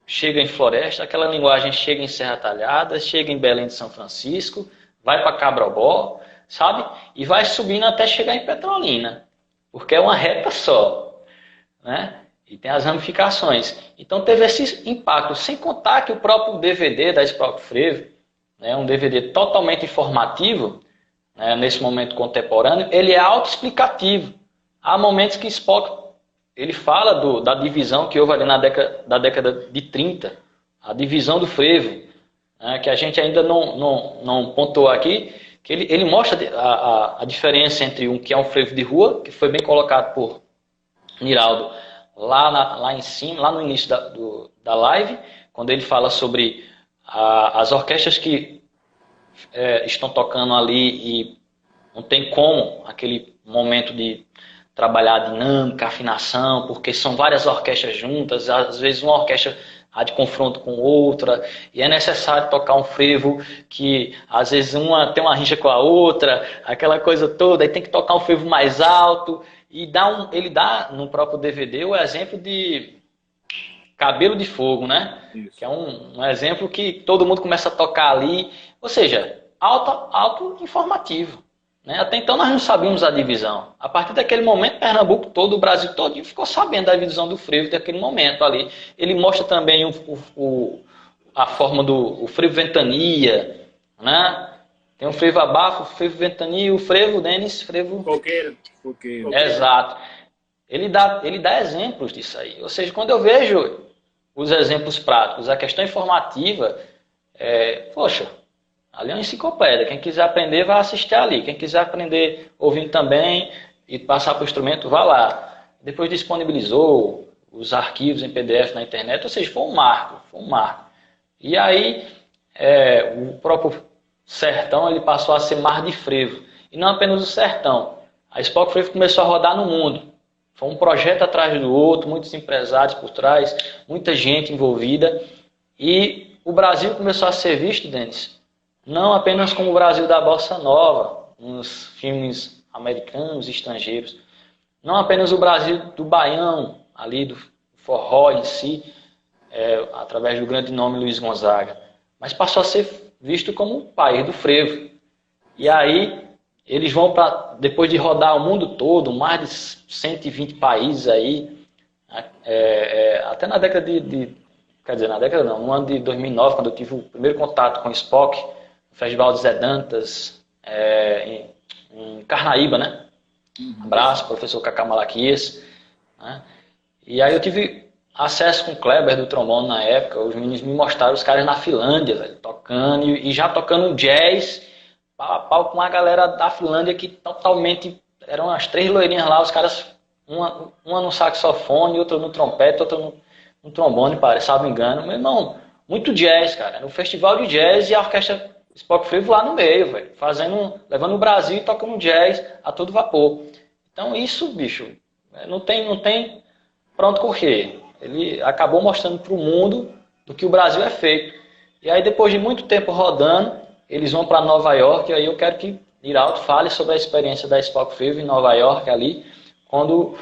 chega em Floresta, aquela linguagem chega em Serra Talhada, chega em Belém de São Francisco, vai para Cabrobó, sabe? E vai subindo até chegar em Petrolina, porque é uma reta só, né? E tem as ramificações. Então teve esse impacto, sem contar que o próprio DVD da Spock Frevo, né, um DVD totalmente informativo, né, nesse momento contemporâneo, ele é autoexplicativo. Há momentos que Spock ele fala da divisão que houve ali da década de 30, a divisão do frevo, né, que a gente ainda não pontuou aqui, que ele mostra a diferença entre que é um frevo de rua, que foi bem colocado por Niraldo lá em cima, lá no início da live, quando ele fala sobre as orquestras que estão tocando ali e não tem como aquele momento de trabalhar a dinâmica, a afinação, porque são várias orquestras juntas, às vezes uma orquestra há de confronto com outra, e é necessário tocar um frevo que às vezes uma tem uma rixa com a outra, aquela coisa toda, aí tem que tocar um frevo mais alto, e ele dá no próprio DVD o exemplo de Cabelo de Fogo, né? Isso. Que é um exemplo que todo mundo começa a tocar ali, ou seja, auto informativo. Né? Até então nós não sabíamos a divisão. A partir daquele momento, Pernambuco todo, o Brasil todo ficou sabendo da divisão do frevo daquele momento ali. Ele mostra também a forma do frevo ventania, né? Tem um frevo abafo, o frevo ventania, o frevo, Denis, frevo... Coqueiro. Exato. Ele dá exemplos disso aí. Ou seja, quando eu vejo os exemplos práticos, a questão informativa, poxa, ali é uma enciclopédia. Quem quiser aprender, vai assistir ali. Quem quiser aprender ouvindo também e passar para o instrumento, vá lá. Depois disponibilizou os arquivos em PDF na internet, ou seja, foi um marco. E aí, o próprio Sertão ele passou a ser mar de frevo. E não apenas o Sertão. A Spock Frevo começou a rodar no mundo. Foi um projeto atrás do outro, muitos empresários por trás, muita gente envolvida. E o Brasil começou a ser visto, Denis, não apenas como o Brasil da Bossa Nova, nos filmes americanos e estrangeiros. Não apenas o Brasil do baião, ali do forró em si, através do grande nome Luiz Gonzaga. Mas passou a ser visto como o país do frevo. E aí, eles vão para, depois de rodar o mundo todo, mais de 120 países aí, até na década quer dizer, na década não, no ano de 2009, quando eu tive o primeiro contato com o Spock, no Festival de Zé Dantas, em Carnaíba, né? Um abraço, professor Cacá Malaquias. Né? E aí eu tive acesso com o Kleber do trombone na época, os meninos me mostraram os caras na Finlândia, velho, tocando, e já tocando jazz, pau a pau com a galera da Finlândia que totalmente, eram as 3 loirinhas lá, os caras, uma no saxofone, outra no trompete, outra no trombone, se não me engano. Meu irmão, muito jazz, cara, no festival de jazz e a orquestra Spock Frevo lá no meio, velho, levando o Brasil e tocando jazz a todo vapor. Então isso, bicho, não tem pra onde correr. Ele acabou mostrando para o mundo do que o Brasil é feito. E aí depois de muito tempo rodando, eles vão para Nova York, e aí eu quero que Niraldo fale sobre a experiência da Spock Frevo em Nova York ali, quando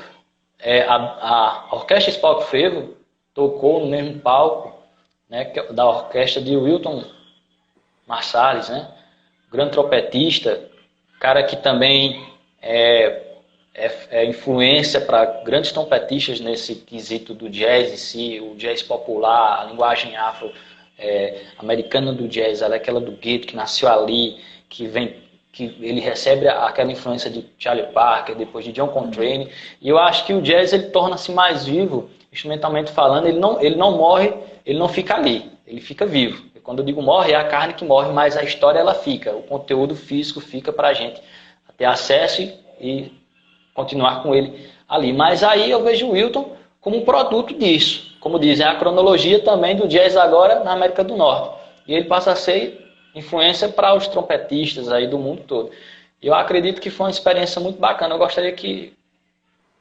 a orquestra Spock Frevo tocou no mesmo palco, né, da orquestra de Wilton Marsalis, né, grande trompetista, cara que também é influência para grandes trompetistas nesse quesito do jazz em si, o jazz popular, a linguagem afro americana do jazz, ela é aquela do gueto que nasceu ali, que ele recebe aquela influência de Charlie Parker, depois de John Coltrane, e eu acho que o jazz ele torna-se mais vivo, instrumentalmente falando, ele não morre, ele não fica ali, ele fica vivo. E quando eu digo morre, é a carne que morre, mas a história ela fica, o conteúdo físico fica para a gente ter acesso e e continuar com ele ali. Mas aí eu vejo o Wilton como um produto disso. Como dizem, a cronologia também do jazz agora na América do Norte. E ele passa a ser influência para os trompetistas aí do mundo todo. Eu acredito que foi uma experiência muito bacana. Eu gostaria que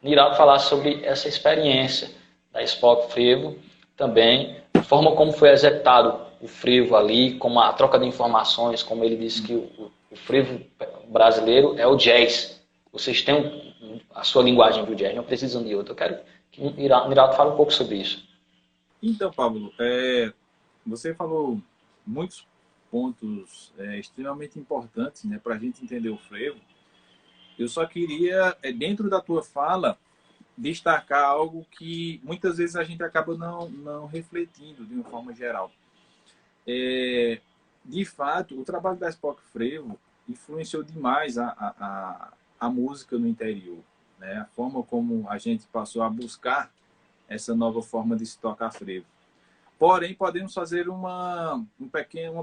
Niraldo falasse sobre essa experiência da Spock Frevo também, a forma como foi executado o frevo ali, como a troca de informações, como ele disse que o frevo brasileiro é o jazz. Vocês têm a sua linguagem do jazz, não precisam de outra. Eu quero que o Niraldo fale um pouco sobre isso. Então, Pablo, você falou muitos pontos extremamente importantes, né, para a gente entender o frevo. Eu só queria, dentro da tua fala, destacar algo que muitas vezes a gente acaba não refletindo de uma forma geral. De fato, o trabalho da Spock Frevo influenciou demais a música no interior, né? A forma como a gente passou a buscar essa nova forma de se tocar frevo. Porém, podemos fazer uma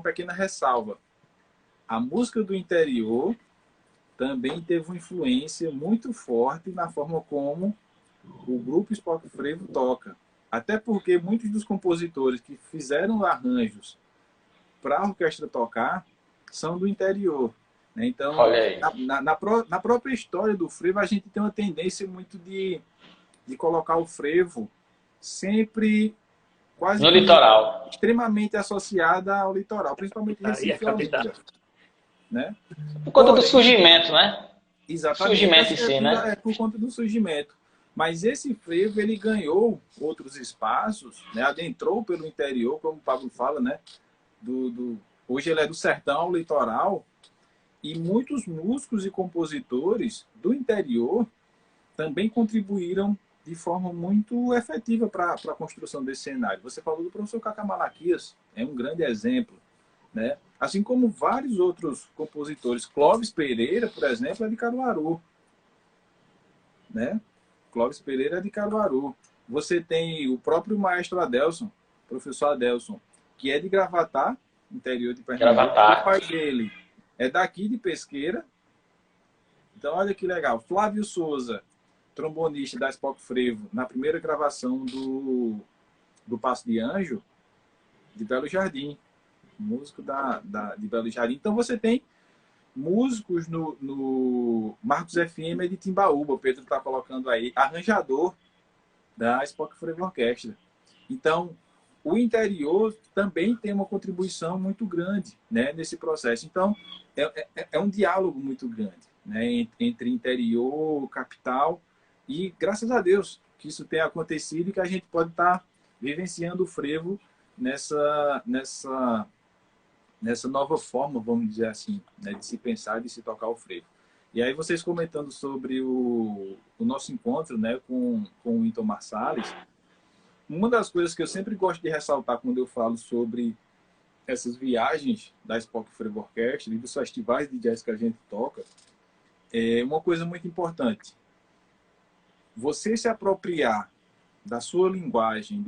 pequena ressalva. A música do interior também teve uma influência muito forte na forma como o grupo Spock Frevo toca. Até porque muitos dos compositores que fizeram arranjos para a orquestra tocar são do interior, né? Então, na própria história do frevo, a gente tem uma tendência muito de colocar o frevo sempre quase no litoral, extremamente associada ao litoral, principalmente Recife e Olinda, né? Por conta do surgimento, né? Exatamente. Surgimento em si, né? Por conta do surgimento. Mas esse frevo, ele ganhou outros espaços, né? Adentrou pelo interior, como o Pablo fala, né? Hoje ele é do sertão ao litoral, e muitos músicos e compositores do interior também contribuíram de forma muito efetiva para a construção desse cenário. Você falou do professor Cacá Malaquias, é um grande exemplo, né? Assim como vários outros compositores. Clóvis Pereira, por exemplo, é de Caruaru, né? Clóvis Pereira é de Caruaru. Você tem o próprio maestro Adelson, professor Adelson, que é de Gravatá, interior de Pernambuco. Gravatá. O pai dele é daqui de Pesqueira. Então, olha que legal. Flávio Souza, trombonista da Spock Frevo, na primeira gravação do Passo de Anjo, de Belo Jardim. Músico de Belo Jardim. Então, você tem músicos no Marcos FM de Timbaúba, o Pedro está colocando aí, arranjador da Spock Frevo Orquestra. Então, o interior também tem uma contribuição muito grande, né, nesse processo. Então, é um diálogo muito grande, né, entre interior, capital, e graças a Deus que isso tem acontecido e que a gente pode estar vivenciando o frevo nessa nova forma, vamos dizer assim, né, de se pensar, de se tocar o frevo. E aí vocês comentando sobre o nosso encontro, né, com o Wynton Marsalis, uma das coisas que eu sempre gosto de ressaltar quando eu falo sobre essas viagens da Spock Frevo Orquestra e dos festivais de jazz que a gente toca, é uma coisa muito importante. Você se apropriar da sua linguagem,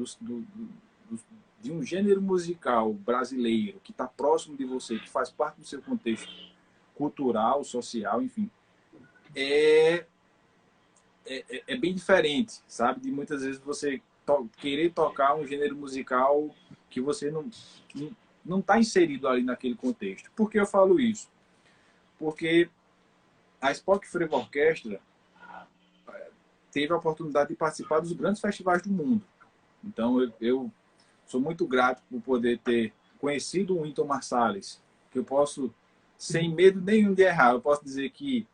de um gênero musical brasileiro que está próximo de você, que faz parte do seu contexto cultural, social, enfim, é bem diferente, sabe? De muitas vezes você querer tocar um gênero musical que você não está inserido ali naquele contexto. Por que eu falo isso? Porque a Spock Frevo Orquestra teve a oportunidade de participar dos grandes festivais do mundo. Então, eu sou muito grato por poder ter conhecido o Wynton Marsalis, que eu posso, sem medo nenhum de errar, eu posso dizer que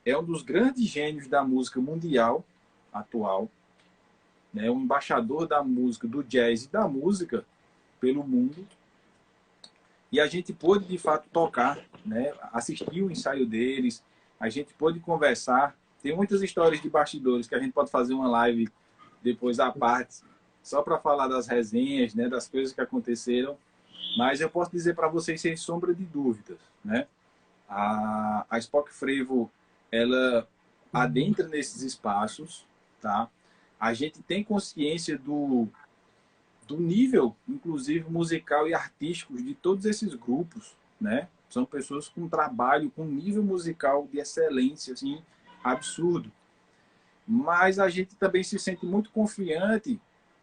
é um dos grandes gênios da música mundial atual, né? Um embaixador da música, do jazz e da música pelo mundo. E a gente pôde, de fato, tocar, né? Assistir o ensaio deles, a gente pôde conversar. Tem muitas histórias de bastidores que a gente pode fazer uma live depois à parte, só para falar das resenhas, né? Das coisas que aconteceram. Mas eu posso dizer para vocês, sem sombra de dúvidas, né? A Spock Frevo, ela adentra nesses espaços, tá? A gente tem consciência do nível, inclusive musical e artístico, de todos esses grupos, né? São pessoas com trabalho, com nível musical de excelência, assim, absurdo. Mas a gente também se sente muito confiante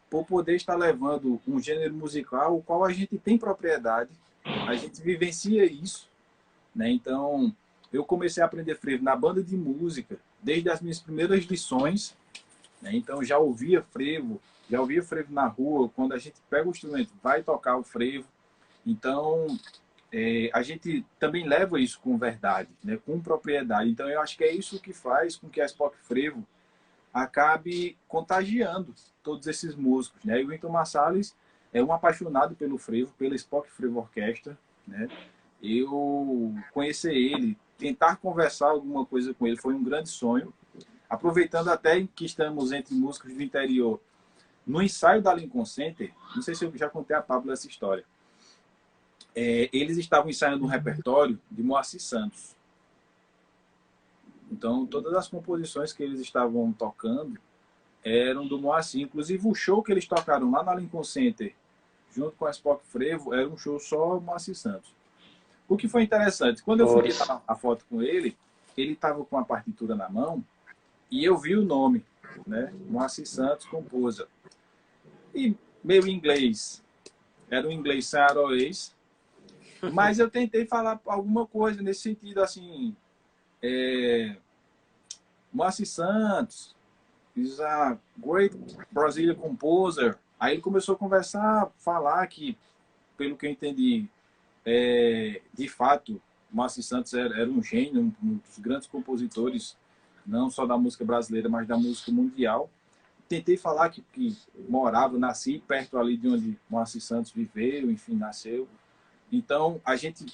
por poder estar levando um gênero musical o qual a gente tem propriedade, a gente vivencia isso, né? Então, eu comecei a aprender frevo na banda de música, desde as minhas primeiras lições, né? Então, já ouvia frevo na rua, quando a gente pega o instrumento, vai tocar o frevo. Então, a gente também leva isso com verdade, né? Com propriedade. Então, eu acho que é isso que faz com que a Spock Frevo acabe contagiando todos esses músicos, né? E o Wynton Marsalis é um apaixonado pelo frevo, pela Spock Frevo Orquestra, né? Eu conhecer ele, tentar conversar alguma coisa com ele foi um grande sonho. Aproveitando até que estamos entre músicos do interior, no ensaio da Lincoln Center, não sei se eu já contei a Pablo essa história, eles estavam ensaiando um repertório de Moacir Santos. Então, todas as composições que eles estavam tocando eram do Moacir. Inclusive, o show que eles tocaram lá na Lincoln Center, junto com a Spock Frevo, era um show só Moacir Santos. O que foi interessante, quando eu fui tirar a foto com ele estava com a partitura na mão e eu vi o nome, né? Moacir Santos, composer. E meu inglês era um inglês saroês, mas eu tentei falar alguma coisa nesse sentido, assim... Moacir Santos is a great Brazilian composer. Aí ele começou a conversar, falar que, pelo que eu entendi, de fato, Moacir Santos era um gênio, um dos grandes compositores, não só da música brasileira, mas da música mundial. Tentei falar que morava, nasci perto ali de onde Moacir Santos viveu, enfim, nasceu. Então, a gente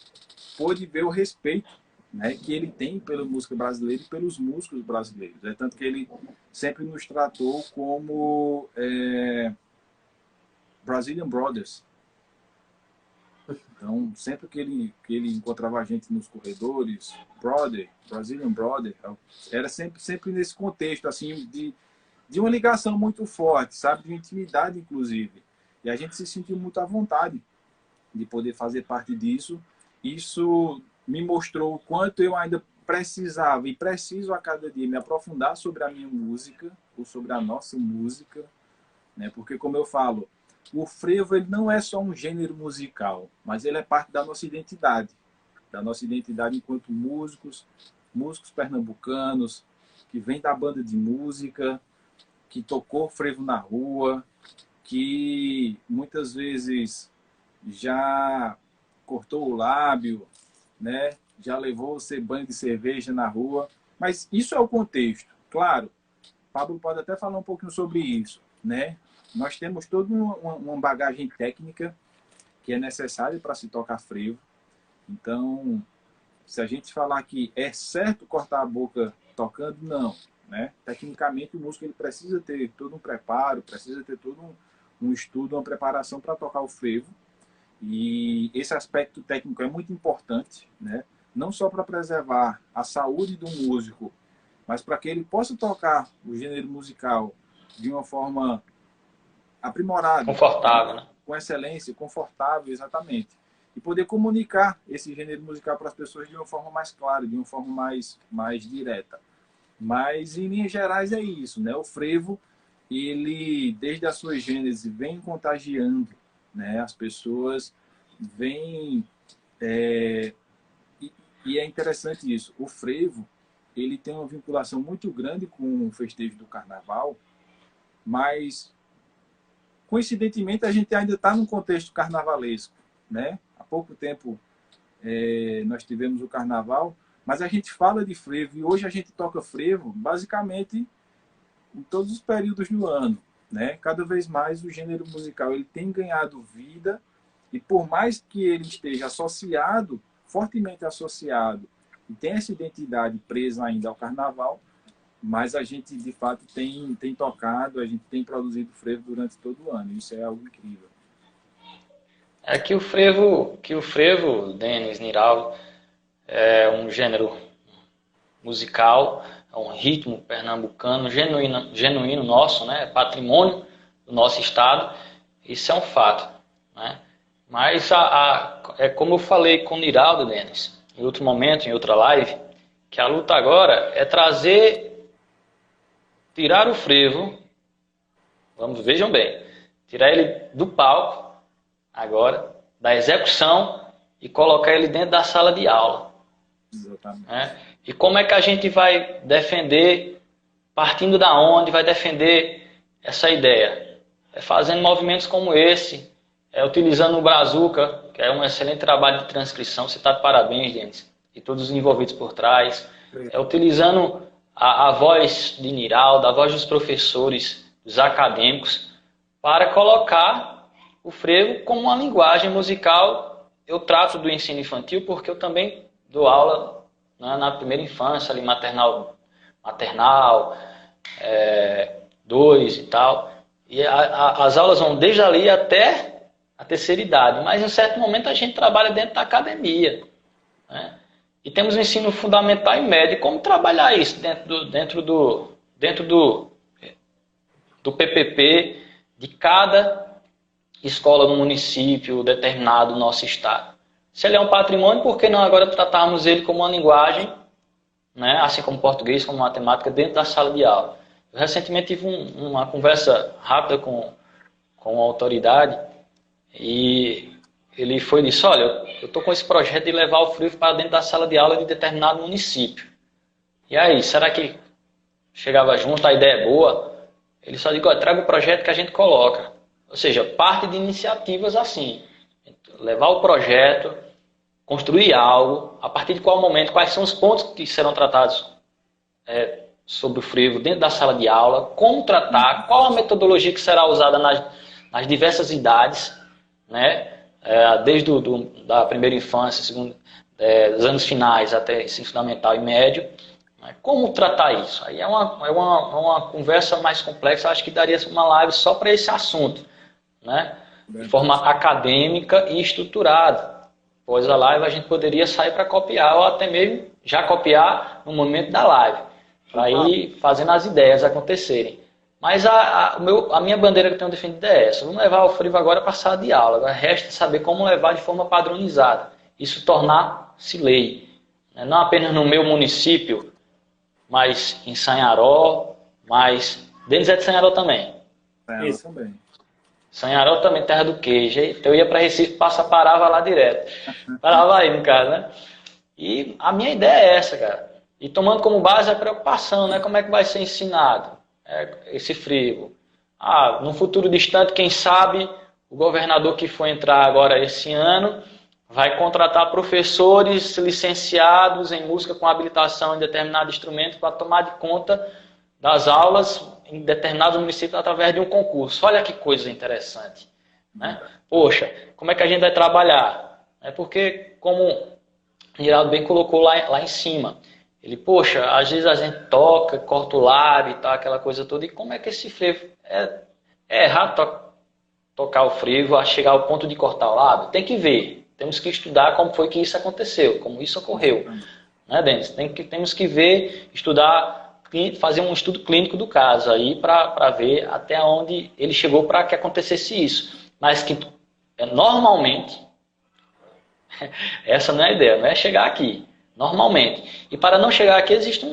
pôde ver o respeito, né, que ele tem pela música brasileira e pelos músicos brasileiros. É tanto que ele sempre nos tratou como Brazilian Brothers. Então, sempre que ele encontrava a gente nos corredores, Brazilian Brother, era sempre nesse contexto, assim, de uma ligação muito forte, sabe? De intimidade, inclusive. E a gente se sentiu muito à vontade de poder fazer parte disso. Isso me mostrou o quanto eu ainda precisava e preciso a cada dia me aprofundar sobre a minha música, ou sobre a nossa música, né? Porque, como eu falo, o frevo ele não é só um gênero musical, mas ele é parte da nossa identidade enquanto músicos pernambucanos, que vem da banda de música, que tocou frevo na rua, que muitas vezes já cortou o lábio, né? Já levou você banho de cerveja na rua. Mas isso é o contexto. Claro, Pablo pode até falar um pouquinho sobre isso, né? Nós temos toda uma bagagem técnica que é necessária para se tocar frevo. Então, se a gente falar que é certo cortar a boca tocando, não, né? Tecnicamente, o músico ele precisa ter todo um preparo, precisa ter todo um estudo, uma preparação para tocar o frevo. E esse aspecto técnico é muito importante, né? Não só para preservar a saúde do músico, mas para que ele possa tocar o gênero musical de uma forma aprimorada, confortável, né? Com excelência, confortável, exatamente. E poder comunicar esse gênero musical para as pessoas de uma forma mais clara, de uma forma mais direta. Mas, em linhas gerais, é isso, né? O frevo, ele, desde a sua gênese, vem contagiando, né? As pessoas vêm... E é interessante isso. O frevo, ele tem uma vinculação muito grande com o festejo do carnaval, mas, coincidentemente, a gente ainda está num contexto carnavalesco, né? Há pouco tempo nós tivemos o carnaval, mas a gente fala de frevo e hoje a gente toca frevo basicamente em todos os períodos do ano, né? Cada vez mais o gênero musical ele tem ganhado vida e por mais que ele esteja associado, fortemente associado, e tem essa identidade presa ainda ao carnaval, mas a gente de fato tem tocado, a gente tem produzido frevo durante todo o ano. Isso é algo incrível. É que o frevo, Denis, Niraldo, é um gênero musical, é um ritmo pernambucano, genuíno nosso, né? É patrimônio do nosso estado, isso é um fato, né? Mas é como eu falei com o Niraldo, Denis, em outro momento, em outra live, que a luta agora é tirar o frevo, vejam bem, tirar ele do palco agora, da execução, e colocar ele dentro da sala de aula. Exatamente. Né? E como é que a gente vai defender, partindo da onde vai defender essa ideia? É fazendo movimentos como esse, utilizando o Brazuca, que é um excelente trabalho de transcrição, você está de parabéns, Denis, e todos os envolvidos por trás, utilizando a voz de Niraldo, a voz dos professores, dos acadêmicos, para colocar o frevo como uma linguagem musical. Eu trato do ensino infantil porque eu também dou aula, né, na primeira infância, ali maternal 2 e tal. E as aulas vão desde ali até a terceira idade, mas em um certo momento a gente trabalha dentro da academia, né? E temos o ensino fundamental e médio. Como trabalhar isso dentro do PPP de cada escola no município determinado do nosso estado? Se ele é um patrimônio, por que não agora tratarmos ele como uma linguagem, né, assim como português, como matemática, dentro da sala de aula? Eu recentemente tive uma conversa rápida com uma autoridade e ele disse, olha, eu estou com esse projeto de levar o frevo para dentro da sala de aula de determinado município. E aí, será que chegava junto, a ideia é boa? Ele só disse, traga o projeto que a gente coloca. Ou seja, parte de iniciativas assim. Levar o projeto, construir algo, a partir de qual momento, quais são os pontos que serão tratados sobre o frevo dentro da sala de aula, como tratar, qual a metodologia que será usada nas diversas idades, né? Desde da primeira infância, dos anos finais até ensino fundamental e médio. Né? Como tratar isso? Aí é uma conversa mais complexa, acho que daria uma live só para esse assunto, né? De forma acadêmica e estruturada. Após a live a gente poderia sair para copiar, ou até mesmo já copiar no momento da live, para ir fazendo as ideias acontecerem. Mas a minha bandeira que eu tenho defendida é essa. Vamos levar o frevo agora para a sala de aula. Agora resta saber como levar de forma padronizada. Isso tornar-se lei. Não apenas no meu município, mas em Sanharó, mas Denis é de Sanharó também. Isso também. Sanharó também, terra do queijo. Então eu ia para Recife, parava lá direto. Parava aí, no caso, né? E a minha ideia é essa, cara. E tomando como base a preocupação, né? Como é que vai ser ensinado esse frevo? No futuro distante, quem sabe, o governador que for entrar agora esse ano vai contratar professores licenciados em música com habilitação em determinado instrumento para tomar de conta das aulas em determinados municípios através de um concurso. Olha que coisa interessante, né? Poxa, como é que a gente vai trabalhar? Porque, como o Niraldo bem colocou lá em cima, ele, poxa, às vezes a gente toca, corta o lábio e tal, aquela coisa toda, e como é que esse frevo... É errado tocar o frevo a chegar ao ponto de cortar o lábio? Tem que ver, temos que estudar como foi que isso aconteceu, como isso ocorreu, né, Denis? Temos que ver, estudar, fazer um estudo clínico do caso aí para ver até onde ele chegou para que acontecesse isso. Mas que normalmente, essa não é a ideia, não é chegar aqui. Normalmente. E para não chegar aqui existe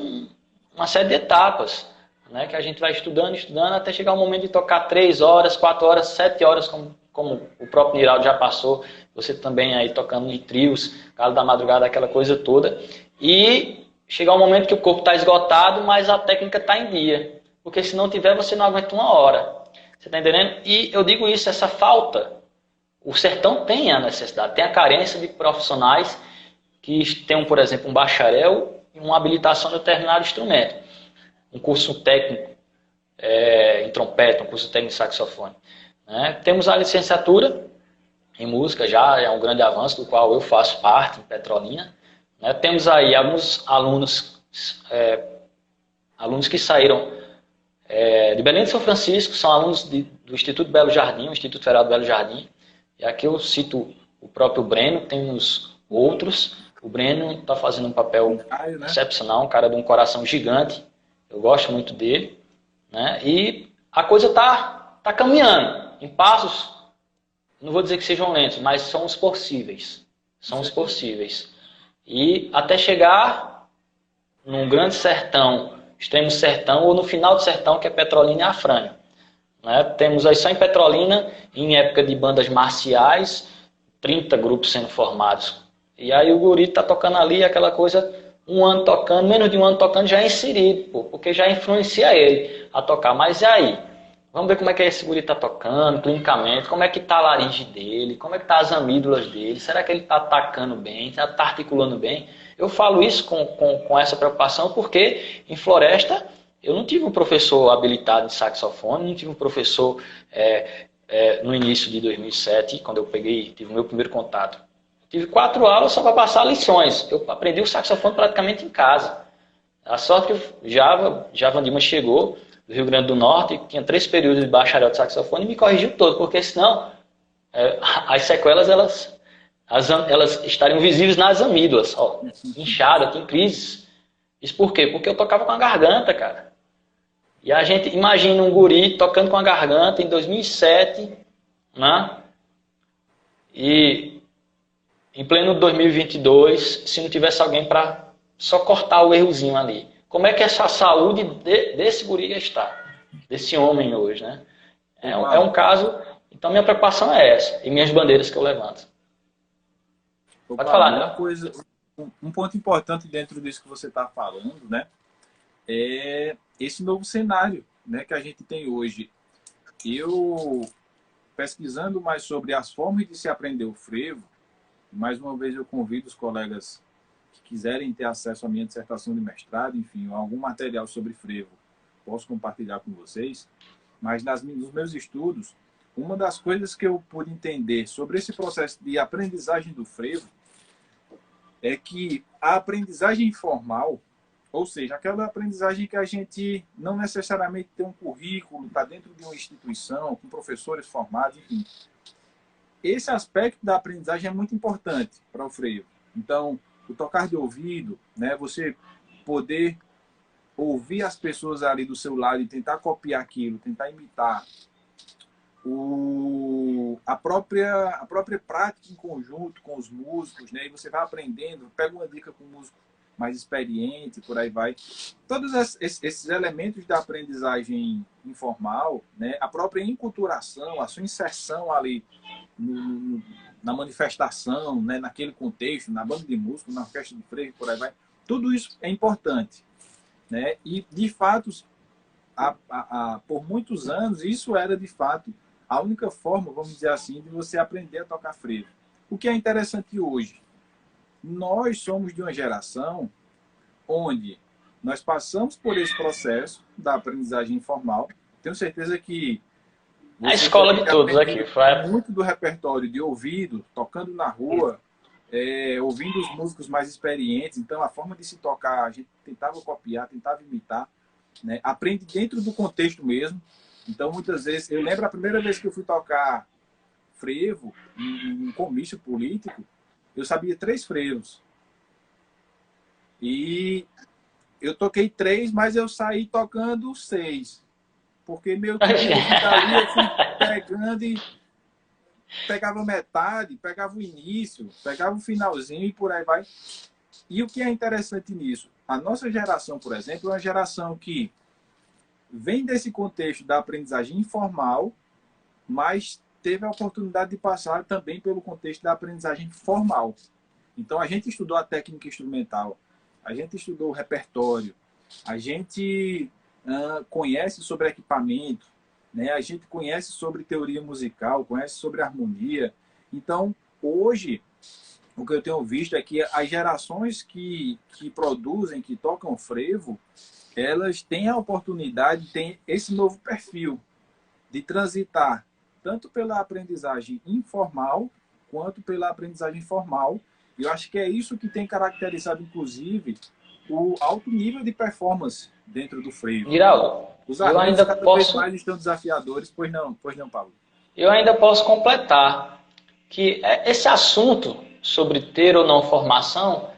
uma série de etapas, né, que a gente vai estudando até chegar o momento de tocar 3 horas, 4 horas, 7 horas, como o próprio Niraldo já passou, você também aí tocando em trios, Galo da Madrugada, aquela coisa toda, e chegar um momento que o corpo está esgotado, mas a técnica está em dia, porque se não tiver você não aguenta 1 hora, você está entendendo? E eu digo isso, essa falta, o sertão tem a necessidade, tem a carência de profissionais que tenham, por exemplo, um bacharel e uma habilitação em determinado instrumento. Um curso técnico em trompete, um curso técnico em saxofone. Né? Temos a licenciatura em música, já é um grande avanço, do qual eu faço parte, em Petrolina. Né? Temos aí alguns alunos que saíram de Belém de São Francisco, são alunos do Instituto Belo Jardim, o Instituto Federal do Belo Jardim. E aqui eu cito o próprio Breno, temos outros. O Breno está fazendo um papel excepcional, um cara de um coração gigante. Eu gosto muito dele. Né? E a coisa está caminhando em passos, não vou dizer que sejam lentos, mas são os possíveis. São os possíveis. E até chegar num grande sertão, extremo sertão, ou no final do sertão, que é Petrolina e Afrânio. Né? Temos aí só em Petrolina, em época de bandas marciais, 30 grupos sendo formados. E aí o guri tá tocando ali, aquela coisa, um ano tocando, menos de um ano tocando, já é inserido, pô, porque já influencia ele a tocar. Mas e aí? Vamos ver como é que esse guri tá tocando, clinicamente, como é que tá a laringe dele, como é que tá as amígdalas dele, será que ele tá atacando bem, tá articulando bem? Eu falo isso com essa preocupação porque em floresta eu não tive um professor habilitado em saxofone, não tive um professor no início de 2007, quando eu tive o meu primeiro contato. Tive 4 aulas só para passar lições. Eu aprendi o saxofone praticamente em casa. A sorte que o Javan Dimas chegou do Rio Grande do Norte, tinha 3 períodos de bacharel de saxofone e me corrigiu todo, porque senão as sequelas elas estariam visíveis nas amígdalas, ó, inchada, tem crises. Isso por quê? Porque eu tocava com a garganta, cara. E a gente imagina um guri tocando com a garganta em 2007, né? E em pleno 2022, se não tivesse alguém para só cortar o errozinho ali. Como é que essa saúde desse guri está? Desse homem hoje, né? É um caso... Então, minha preocupação é essa. E minhas bandeiras que eu levanto. Pode falar, né? Um ponto importante dentro disso que você está falando, né? É esse novo cenário, né, que a gente tem hoje. Eu, pesquisando mais sobre as formas de se aprender o frevo, mais uma vez eu convido os colegas que quiserem ter acesso à minha dissertação de mestrado, enfim, algum material sobre frevo, posso compartilhar com vocês. Mas nos meus estudos, uma das coisas que eu pude entender sobre esse processo de aprendizagem do frevo é que a aprendizagem informal, ou seja, aquela aprendizagem que a gente não necessariamente tem um currículo, está dentro de uma instituição, com professores formados, enfim. Esse aspecto da aprendizagem é muito importante para o frevo. Então, o tocar de ouvido, né, você poder ouvir as pessoas ali do seu lado e tentar copiar aquilo, tentar imitar. A própria prática em conjunto com os músicos, né, e você vai aprendendo, pega uma dica com um músico mais experiente, por aí vai. Todos esses elementos da aprendizagem informal, né, a própria enculturação, a sua inserção ali na manifestação, né, naquele contexto, na banda de música, na orquestra de frevo, por aí vai, tudo isso é importante. Né? E, de fato, por muitos anos, isso era, de fato, a única forma, vamos dizer assim, de você aprender a tocar frevo. O que é interessante hoje? Nós somos de uma geração onde nós passamos por esse processo da aprendizagem informal. Tenho certeza que a escola de todos aqui foi muito do repertório de ouvido, tocando na rua, ouvindo os músicos mais experientes. Então, a forma de se tocar, a gente tentava copiar, tentava imitar, né? Aprende dentro do contexto mesmo. Então, muitas vezes, eu lembro a primeira vez que eu fui tocar frevo em um comício político, eu sabia 3 frevos. E eu toquei 3, mas eu saí tocando 6. Porque meu tempo ali eu fui pegando e pegava metade, pegava o início, pegava o finalzinho e por aí vai. E o que é interessante nisso? A nossa geração, por exemplo, é uma geração que vem desse contexto da aprendizagem informal, mas teve a oportunidade de passar também pelo contexto da aprendizagem formal. Então, a gente estudou a técnica instrumental, a gente estudou o repertório, a gente conhece sobre equipamento, né? A gente conhece sobre teoria musical, conhece sobre harmonia. Então, hoje, o que eu tenho visto é que as gerações que produzem, que tocam frevo, elas têm a oportunidade, têm esse novo perfil de transitar tanto pela aprendizagem informal quanto pela aprendizagem formal. E eu acho que é isso que tem caracterizado, inclusive, o alto nível de performance dentro do frevo. Giraldo, os arranjos cada vez mais estão desafiadores. Pois não, Paulo? Eu ainda posso completar que esse assunto sobre ter ou não formação,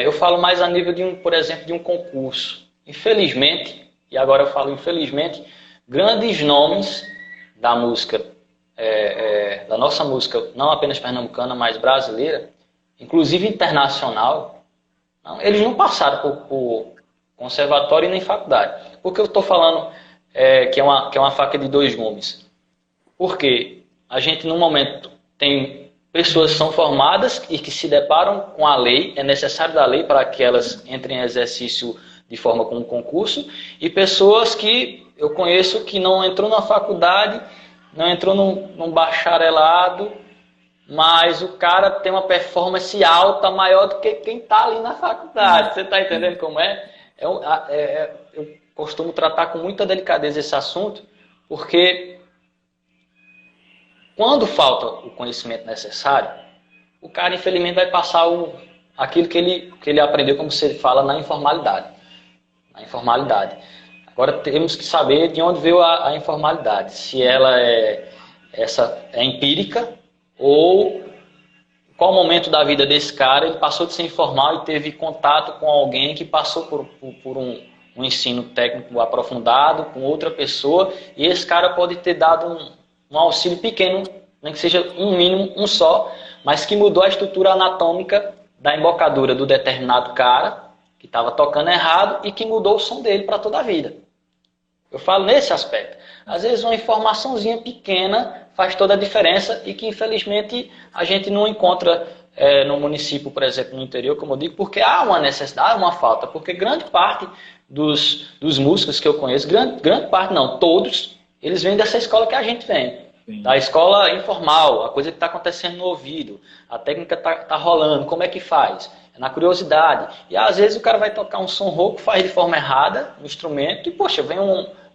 eu falo mais a nível por exemplo, de um concurso. Infelizmente, e agora eu falo infelizmente, grandes nomes da música, da nossa música, não apenas pernambucana, mas brasileira, inclusive internacional, Não, eles não passaram por conservatório e nem faculdade. Por que eu estou falando que é uma faca de dois gumes? Porque a gente, no momento, tem pessoas que são formadas e que se deparam com a lei, é necessário da lei para que elas entrem em exercício de forma com um concurso, e pessoas que eu conheço que não entrou na faculdade, não entrou num bacharelado, mas o cara tem uma performance alta maior do que quem está ali na faculdade. Você está entendendo como é? Eu costumo tratar com muita delicadeza esse assunto, porque quando falta o conhecimento necessário, o cara, infelizmente, vai passar aquilo que ele aprendeu, como você fala, na informalidade. Na informalidade. Agora temos que saber de onde veio a informalidade. Se ela é empírica ou qual momento da vida desse cara ele passou de ser informal e teve contato com alguém que passou por um ensino técnico aprofundado com outra pessoa, e esse cara pode ter dado um auxílio pequeno, nem que seja um mínimo, um só, mas que mudou a estrutura anatômica da embocadura do determinado cara que estava tocando errado e que mudou o som dele para toda a vida. Eu falo nesse aspecto. Às vezes uma informaçãozinha pequena faz toda a diferença e que infelizmente a gente não encontra no município, por exemplo, no interior, como eu digo, porque há uma necessidade, há uma falta, porque grande parte dos músicos que eu conheço, grande parte não, todos, eles vêm dessa escola que a gente vem. Sim. Da escola informal, a coisa que está acontecendo no ouvido, a técnica está rolando, como é que faz? É na curiosidade. E às vezes o cara vai tocar um som rouco, faz de forma errada no instrumento e, poxa,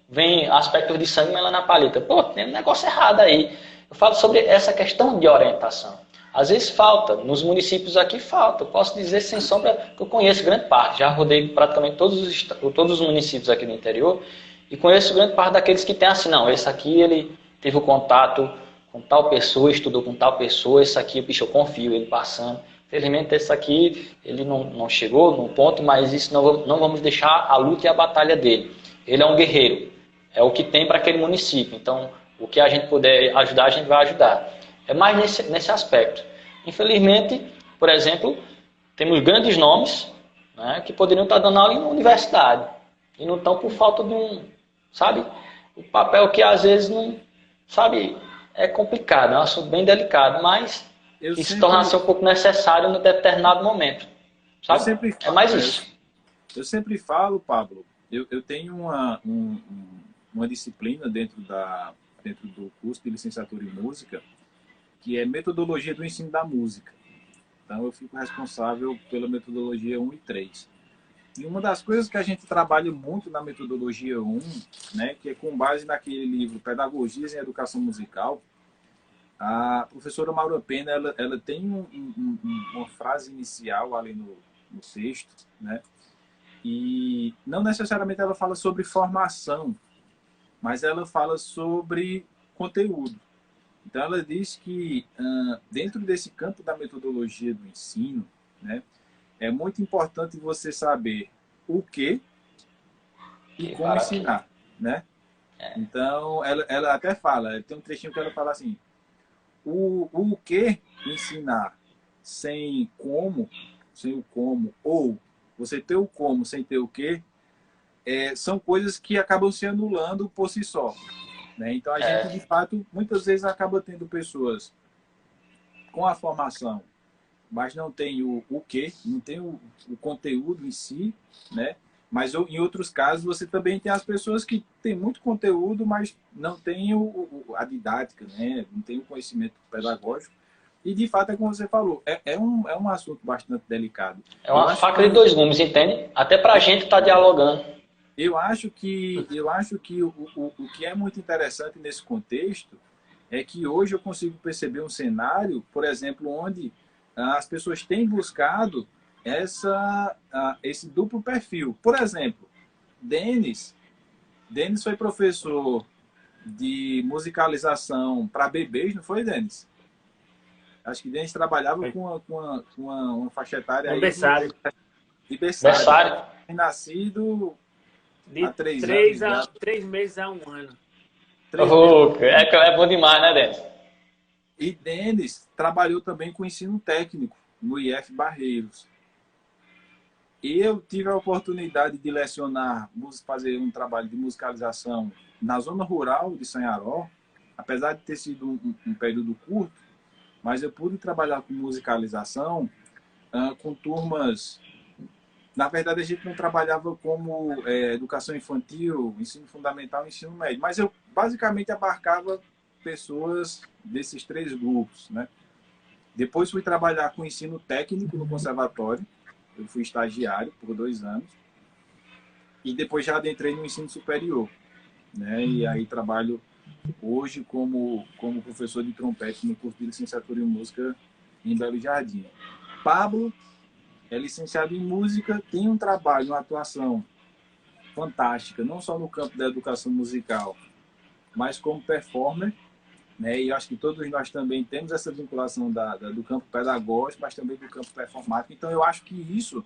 vem aspectos de sangue, mas lá na palheta. Pô, tem um negócio errado aí. Eu falo sobre essa questão de orientação. Às vezes falta, nos municípios aqui falta. Eu posso dizer sem sombra que eu conheço grande parte. Já rodei praticamente todos os municípios aqui do interior e conheço grande parte daqueles que tem assim, não, esse aqui ele teve o contato com tal pessoa, estudou com tal pessoa, esse aqui, bicho, eu confio, ele passando. Felizmente esse aqui, ele não chegou num ponto, mas isso não vamos deixar a luta e a batalha dele. Ele é um guerreiro, é o que tem para aquele município. Então, o que a gente puder ajudar, a gente vai ajudar. É mais nesse aspecto. Infelizmente, por exemplo, temos grandes nomes, né, que poderiam estar dando aula em uma universidade e não estão por falta de sabe, o papel que às vezes não, sabe, é complicado, é um assunto bem delicado, mas isso torna-se um pouco necessário em determinado momento, sabe? É mais isso. Eu sempre falo, Pablo, eu tenho uma disciplina dentro do curso de licenciatura em música, que é metodologia do ensino da música. Então, eu fico responsável pela metodologia 1 e 3. E uma das coisas que a gente trabalha muito na metodologia 1, né, que é com base naquele livro Pedagogias em Educação Musical, a professora Maura Pena, ela tem uma frase inicial ali no texto, né, e não necessariamente ela fala sobre formação, mas ela fala sobre conteúdo. Então, ela diz que dentro desse campo da metodologia do ensino, né, é muito importante você saber o que e como ensinar, né? Então, ela até fala, tem um trechinho que ela fala assim, o que ensinar sem o como, ou você ter o como sem ter o que, são coisas que acabam se anulando por si só. Né? Então, a gente, de fato, muitas vezes acaba tendo pessoas com a formação, mas não tem o quê, não tem o conteúdo em si, né? Mas em outros casos você também tem as pessoas que têm muito conteúdo, mas não tem a didática, né? Não tem o conhecimento pedagógico. E, de fato, é como você falou, é um assunto bastante delicado. É uma faca de dois gumes, entende? Até para a gente estar dialogando. Eu acho que o que é muito interessante nesse contexto é que hoje eu consigo perceber um cenário, por exemplo, onde as pessoas têm buscado esse duplo perfil. Por exemplo, Denis foi professor de musicalização para bebês, não foi, Denis? Acho que Denis trabalhava com uma faixa etária de berçário. Nascido há 3 anos. 3 meses a 1 ano. É bom demais, né, Denis? E Denis trabalhou também com ensino técnico no IF Barreiros. Eu tive a oportunidade de lecionar, fazer um trabalho de musicalização na zona rural de Sanharó, apesar de ter sido um período curto, mas eu pude trabalhar com musicalização com turmas. Na verdade, a gente não trabalhava como educação infantil, ensino fundamental e ensino médio, mas eu basicamente abarcava pessoas desses 3 grupos, né? Depois fui trabalhar com ensino técnico no conservatório, eu fui estagiário por 2 anos, e depois já adentrei no ensino superior, né? E aí trabalho hoje como professor de trompete no curso de licenciatura em música em Belo Jardim. Pablo é licenciado em música, tem um trabalho, uma atuação fantástica, não só no campo da educação musical, mas como performer, né? E eu acho que todos nós também temos essa vinculação do campo pedagógico, mas também do campo performático. Então, eu acho que isso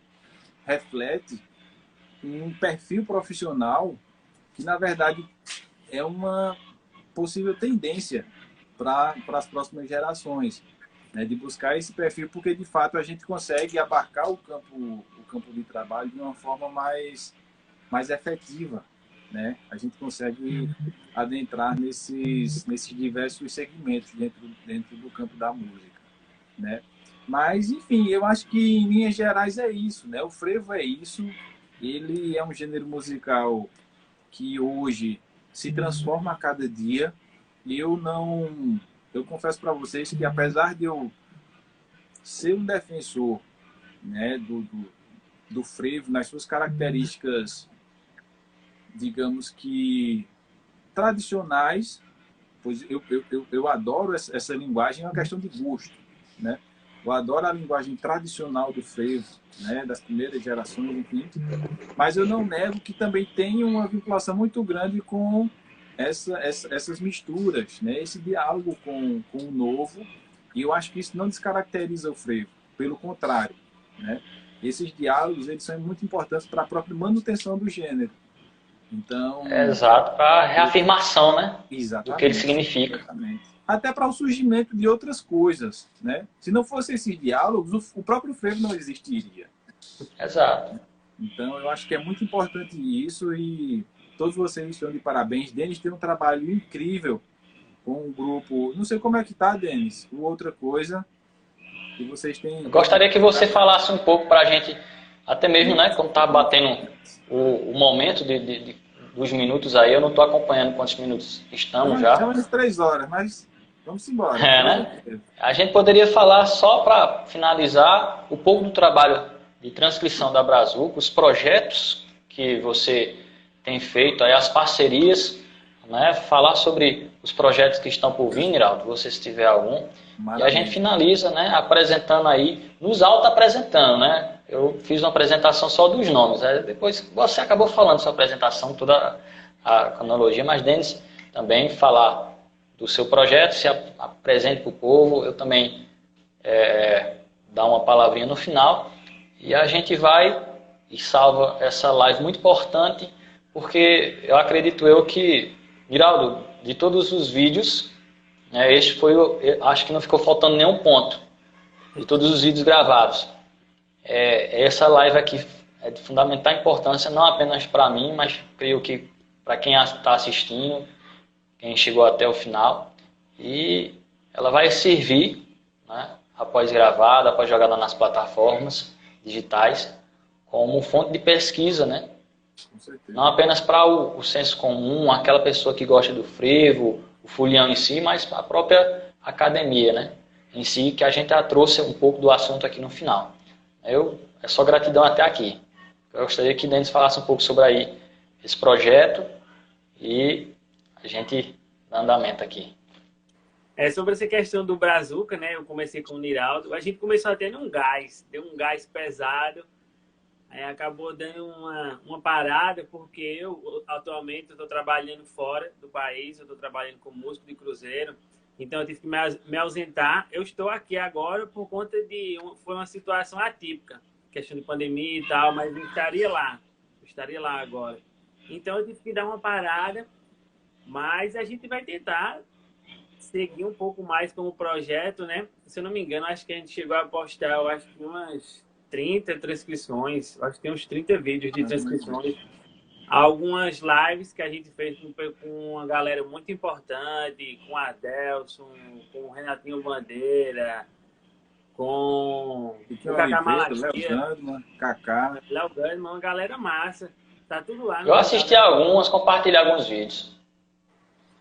reflete um perfil profissional que, na verdade, é uma possível tendência para as próximas gerações, né? De buscar esse perfil, porque, de fato, a gente consegue abarcar o campo de trabalho de uma forma mais efetiva, né? A gente consegue adentrar nesses diversos segmentos dentro do campo da música, né? Mas, enfim, eu acho que em linhas gerais é isso, né? O frevo é isso, ele é um gênero musical que hoje se transforma a cada dia, e eu confesso para vocês que, apesar de eu ser um defensor, né, do frevo nas suas características, digamos que tradicionais, pois eu adoro essa linguagem, é uma questão de gosto, né? Eu adoro a linguagem tradicional do frevo, né, das primeiras gerações, enfim, mas eu não nego que também tem uma vinculação muito grande com essas misturas, né, esse diálogo com o novo, e eu acho que isso não descaracteriza o frevo, pelo contrário, né? Esses diálogos, eles são muito importantes para a própria manutenção do gênero. Então, Exato, para a reafirmação, né? Do que ele exatamente, significa. exatamente. Até para o surgimento de outras coisas, né? Se não fossem esses diálogos, o próprio frevo não existiria. Exato. Então, eu acho que é muito importante isso, e todos vocês estão de parabéns. Denis tem um trabalho incrível com o grupo. Não sei como é que tá, Denis. Outra coisa que vocês têm. Eu gostaria que você falasse um pouco para a gente, até mesmo, né? Como está batendo o momento dos minutos aí, eu não estou acompanhando quantos minutos estamos já. Estamos de 3 horas, mas vamos embora. Né? A gente poderia falar, só para finalizar, um pouco do trabalho de transcrição da Brazuca, os projetos que você tem feito, aí as parcerias, né? Falar sobre os projetos que estão por vir, Niraldo, você se tiver algum. Maravilha. E a gente finaliza, né, apresentando aí, nos auto-apresentando, né? Eu fiz uma apresentação só dos nomes, aí depois você acabou falando sua apresentação, toda a cronologia, mas Denis também falar do seu projeto, se apresente para o povo, eu também dar uma palavrinha no final, e a gente vai e salva essa live muito importante, porque eu acredito que, Niraldo, de todos os vídeos, este foi, acho que não ficou faltando nenhum ponto, de todos os vídeos gravados. Essa live aqui é de fundamental importância, não apenas para mim, mas creio que para quem está assistindo, quem chegou até o final, e ela vai servir, né, após gravada, após jogada nas plataformas digitais, como fonte de pesquisa, né? Não apenas para o senso comum, aquela pessoa que gosta do frevo, o folião em si, mas a própria academia, né, em si, que a gente já trouxe um pouco do assunto aqui no final. É só gratidão até aqui. Eu gostaria que Denis falasse um pouco sobre aí esse projeto e a gente dá andamento aqui. Sobre essa questão do Brazuca, né? Eu comecei com o Niraldo. A gente começou a ter deu um gás pesado. Aí acabou dando uma parada, porque eu atualmente estou trabalhando fora do país, eu estou trabalhando como músico de cruzeiro, então eu tive que me ausentar. Eu estou aqui agora por conta foi uma situação atípica, questão de pandemia e tal, mas eu estaria lá agora. Então eu tive que dar uma parada, mas a gente vai tentar seguir um pouco mais com o projeto, né? Se eu não me engano, acho que a gente chegou a postar, eu acho que umas 30 transcrições, acho que tem uns 30 vídeos de transcrições. Algumas lives que a gente fez com uma galera muito importante, com a Adelson, com o Renatinho Bandeira, com o Cacá Léo Gandman, Cacá. Léo Gandman, uma galera massa. Tá tudo lá no Eu assisti algumas, compartilhei alguns vídeos.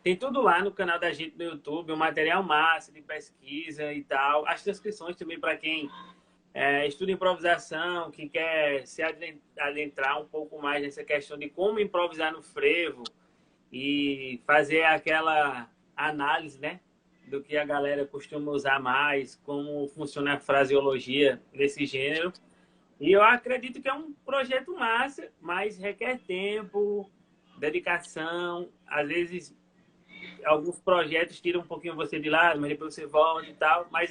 Tem tudo lá no canal da gente no YouTube, um material massa de pesquisa e tal. As transcrições também para quem estuda improvisação, que quer se adentrar um pouco mais nessa questão de como improvisar no frevo e fazer aquela análise, né, do que a galera costuma usar mais, como funciona a fraseologia desse gênero. E eu acredito que é um projeto massa, mas requer tempo, dedicação. Às vezes, alguns projetos tiram um pouquinho você de lado, mas depois você volta e tal. Mas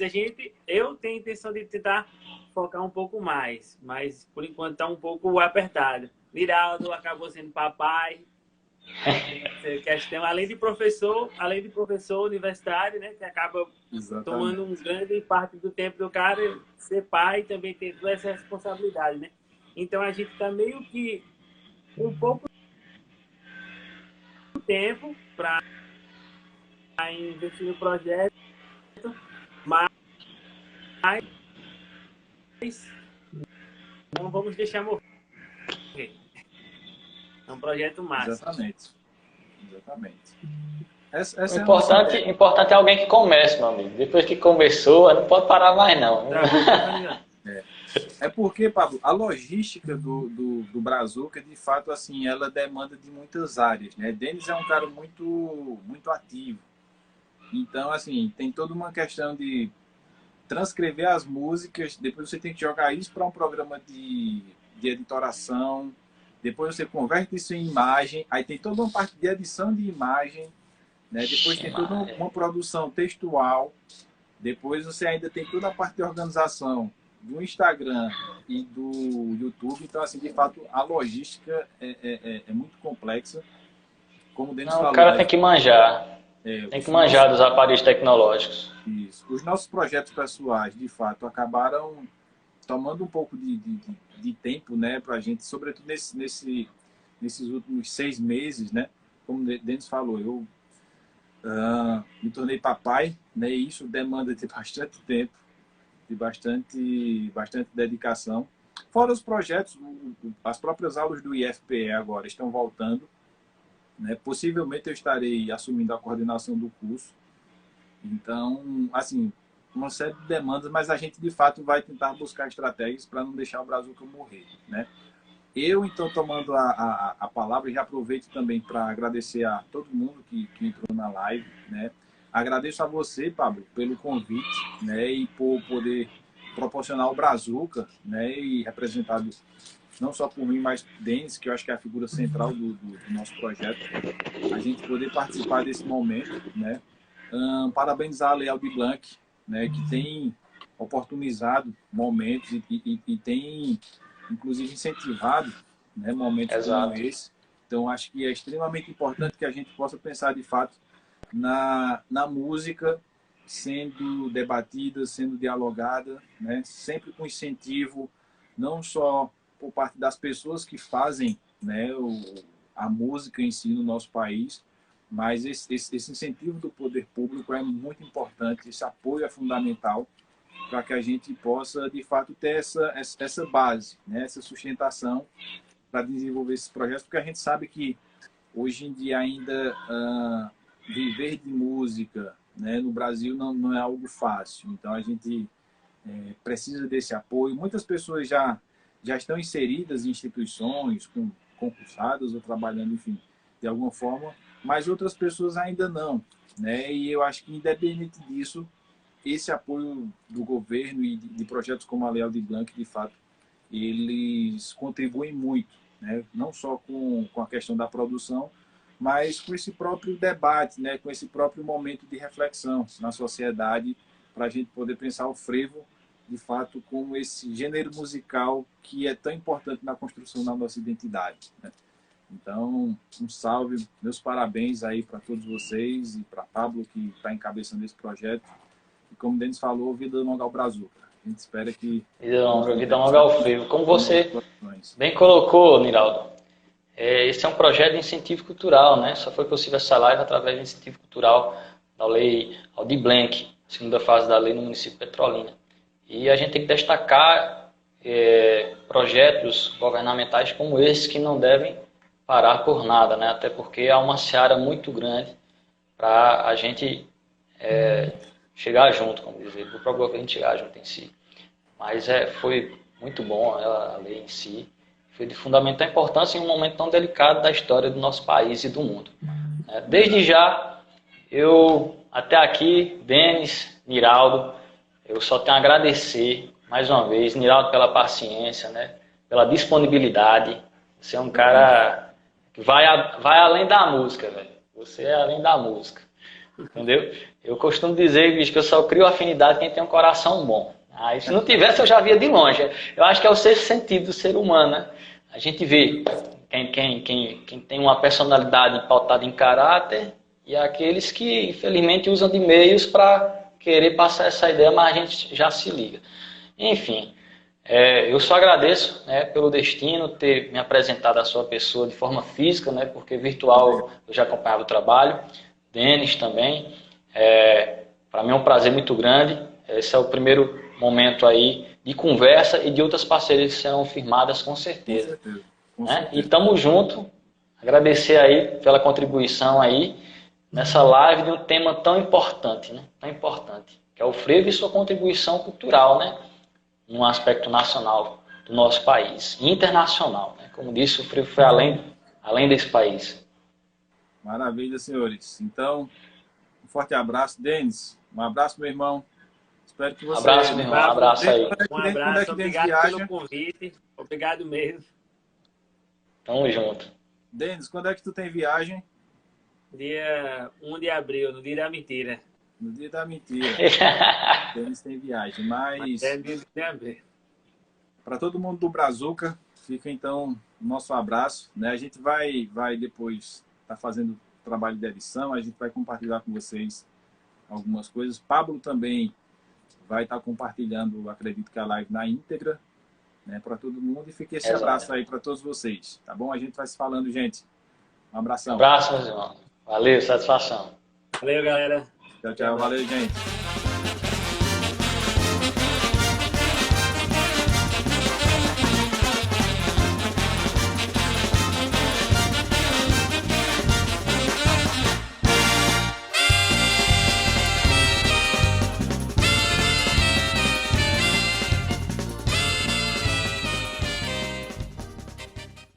eu tenho a intenção de tentar focar um pouco mais. Mas, por enquanto, está um pouco apertado. Liraldo acabou sendo papai. Essa questão, além de professor universitário, né, que acaba tomando uma grande parte do tempo do cara, ser pai também tem toda essa responsabilidade, né? Então a gente está meio que um pouco de tempo para investir no projeto, mas não vamos deixar morrer. É um projeto massa. Exatamente. O importante é alguém que comece, meu amigo. Depois que começou, não pode parar mais, não. É porque, Pablo, a logística do Brazuca, de fato, assim, ela demanda de muitas áreas, né? Denis é um cara muito ativo. Então, assim, tem toda uma questão de transcrever as músicas, depois você tem que jogar isso para um programa de editoração, depois você converte isso em imagem, aí tem toda uma parte de edição de imagem, né? Depois tem toda uma produção textual, depois você ainda tem toda a parte de organização do Instagram e do YouTube. Então, assim, de fato, a logística é muito complexa. Como o Denis falou, o cara tem que manjar. Tem que manjar dos aparelhos tecnológicos. Isso. Os nossos projetos pessoais, de fato, acabaram tomando um pouco de tempo, né, para a gente, sobretudo nesses últimos 6 meses, né? Como o Denis falou, eu me tornei papai, né? E isso demanda de bastante tempo, de bastante dedicação. Fora os projetos, as próprias aulas do IFPE agora estão voltando, né? Possivelmente eu estarei assumindo a coordenação do curso. Então, assim, uma série de demandas, mas a gente de fato vai tentar buscar estratégias para não deixar o Brazuca morrer, né? Eu, então, tomando a palavra, já aproveito também para agradecer a todo mundo que entrou na live, né? Agradeço a você, Pablo, pelo convite, né? E por poder proporcionar o Brazuca, né? E representado não só por mim, mas por Denis, que eu acho que é a figura central do nosso projeto, a gente poder participar desse momento, né? Parabenizar a Leal de Blanc, né? Que tem oportunizado momentos e tem inclusive incentivado, né, momentos como esse. Então, acho que é extremamente importante que a gente possa pensar, de fato, na música sendo debatida, sendo dialogada, né, sempre com incentivo, não só por parte das pessoas que fazem, né, a música em si no nosso país, mas esse incentivo do poder público é muito importante, esse apoio é fundamental para que a gente possa, de fato, ter essa base, né? Essa sustentação para desenvolver esses projetos, porque a gente sabe que hoje em dia ainda viver de música, né, no Brasil não é algo fácil. Então, a gente precisa desse apoio. Muitas pessoas já estão inseridas em instituições, concursadas ou trabalhando, enfim, de alguma forma, mas outras pessoas ainda não, né? E eu acho que, independente disso, esse apoio do governo e de projetos como a Leal de Blanc, de fato, eles contribuem muito, né? Não só com a questão da produção, mas com esse próprio debate, né? Com esse próprio momento de reflexão na sociedade, para a gente poder pensar o frevo, de fato, como esse gênero musical que é tão importante na construção da nossa identidade, né? Então, um salve, meus parabéns aí para todos vocês e para Pablo, que está encabeçando esse projeto. E como o Denis falou, vida longa ao Brazuca. A gente espera que... Vida longa ao frevo. Como você bem colocou, Niraldo, esse é um projeto de incentivo cultural, né? Só foi possível essa live através do incentivo cultural da lei Aldir Blanc, segunda fase da lei no município de Petrolina. E a gente tem que destacar projetos governamentais como esse que não devem parar por nada, né? Até porque há uma seara muito grande para a gente chegar junto, como dizer, para o governo chegar junto em si. Mas foi muito bom a lei em si, foi de fundamental importância em um momento tão delicado da história do nosso país e do mundo. Desde já, até aqui, Denis, Niraldo, eu só tenho a agradecer mais uma vez, Niraldo, pela paciência, né? Pela disponibilidade. Você é um cara que vai além da música, velho. Você é além da música, entendeu? Eu costumo dizer, bicho, que eu só crio afinidade quem tem um coração bom. Aí, se não tivesse, eu já via de longe. Eu acho que é o sexto sentido do ser humano, né? A gente vê quem tem uma personalidade pautada em caráter e aqueles que, infelizmente, usam de meios para querer passar essa ideia, mas a gente já se liga. Enfim, eu só agradeço, né, pelo destino ter me apresentado a sua pessoa de forma física, né, porque virtual eu já acompanhava o trabalho, Denis também. Para mim é um prazer muito grande. Esse é o primeiro momento aí de conversa e de outras parcerias que serão firmadas com certeza. Com certeza. E estamos juntos. Agradecer aí pela contribuição aí nessa live de um tema tão importante, né? Tão importante, que é o frevo e sua contribuição cultural, né? Num aspecto nacional do nosso país, e internacional, né? Como disse, o frevo foi além desse país. Maravilha, senhores. Então, um forte abraço, Denis. Um abraço, meu irmão. Espero que você... Abraço, meu irmão. Um abraço aí. Um abraço, obrigado pelo convite. Obrigado mesmo. Tamo junto. Denis, quando é que tu tem viagem? Dia 1 de abril, no dia da mentira. No dia da mentira. Denis tem viagem, mas... Para todo mundo do Brazuca, fica então o nosso abraço, né? A gente vai depois estar fazendo o trabalho de edição, a gente vai compartilhar com vocês algumas coisas. Pablo também vai estar compartilhando, acredito que a live na íntegra, né, para todo mundo. E fica esse abraço aí para todos vocês, tá bom? A gente vai se falando, gente. Um abração. Um abraço, meus irmãos. Valeu, satisfação. Valeu, galera. Tchau, tchau. Valeu, gente.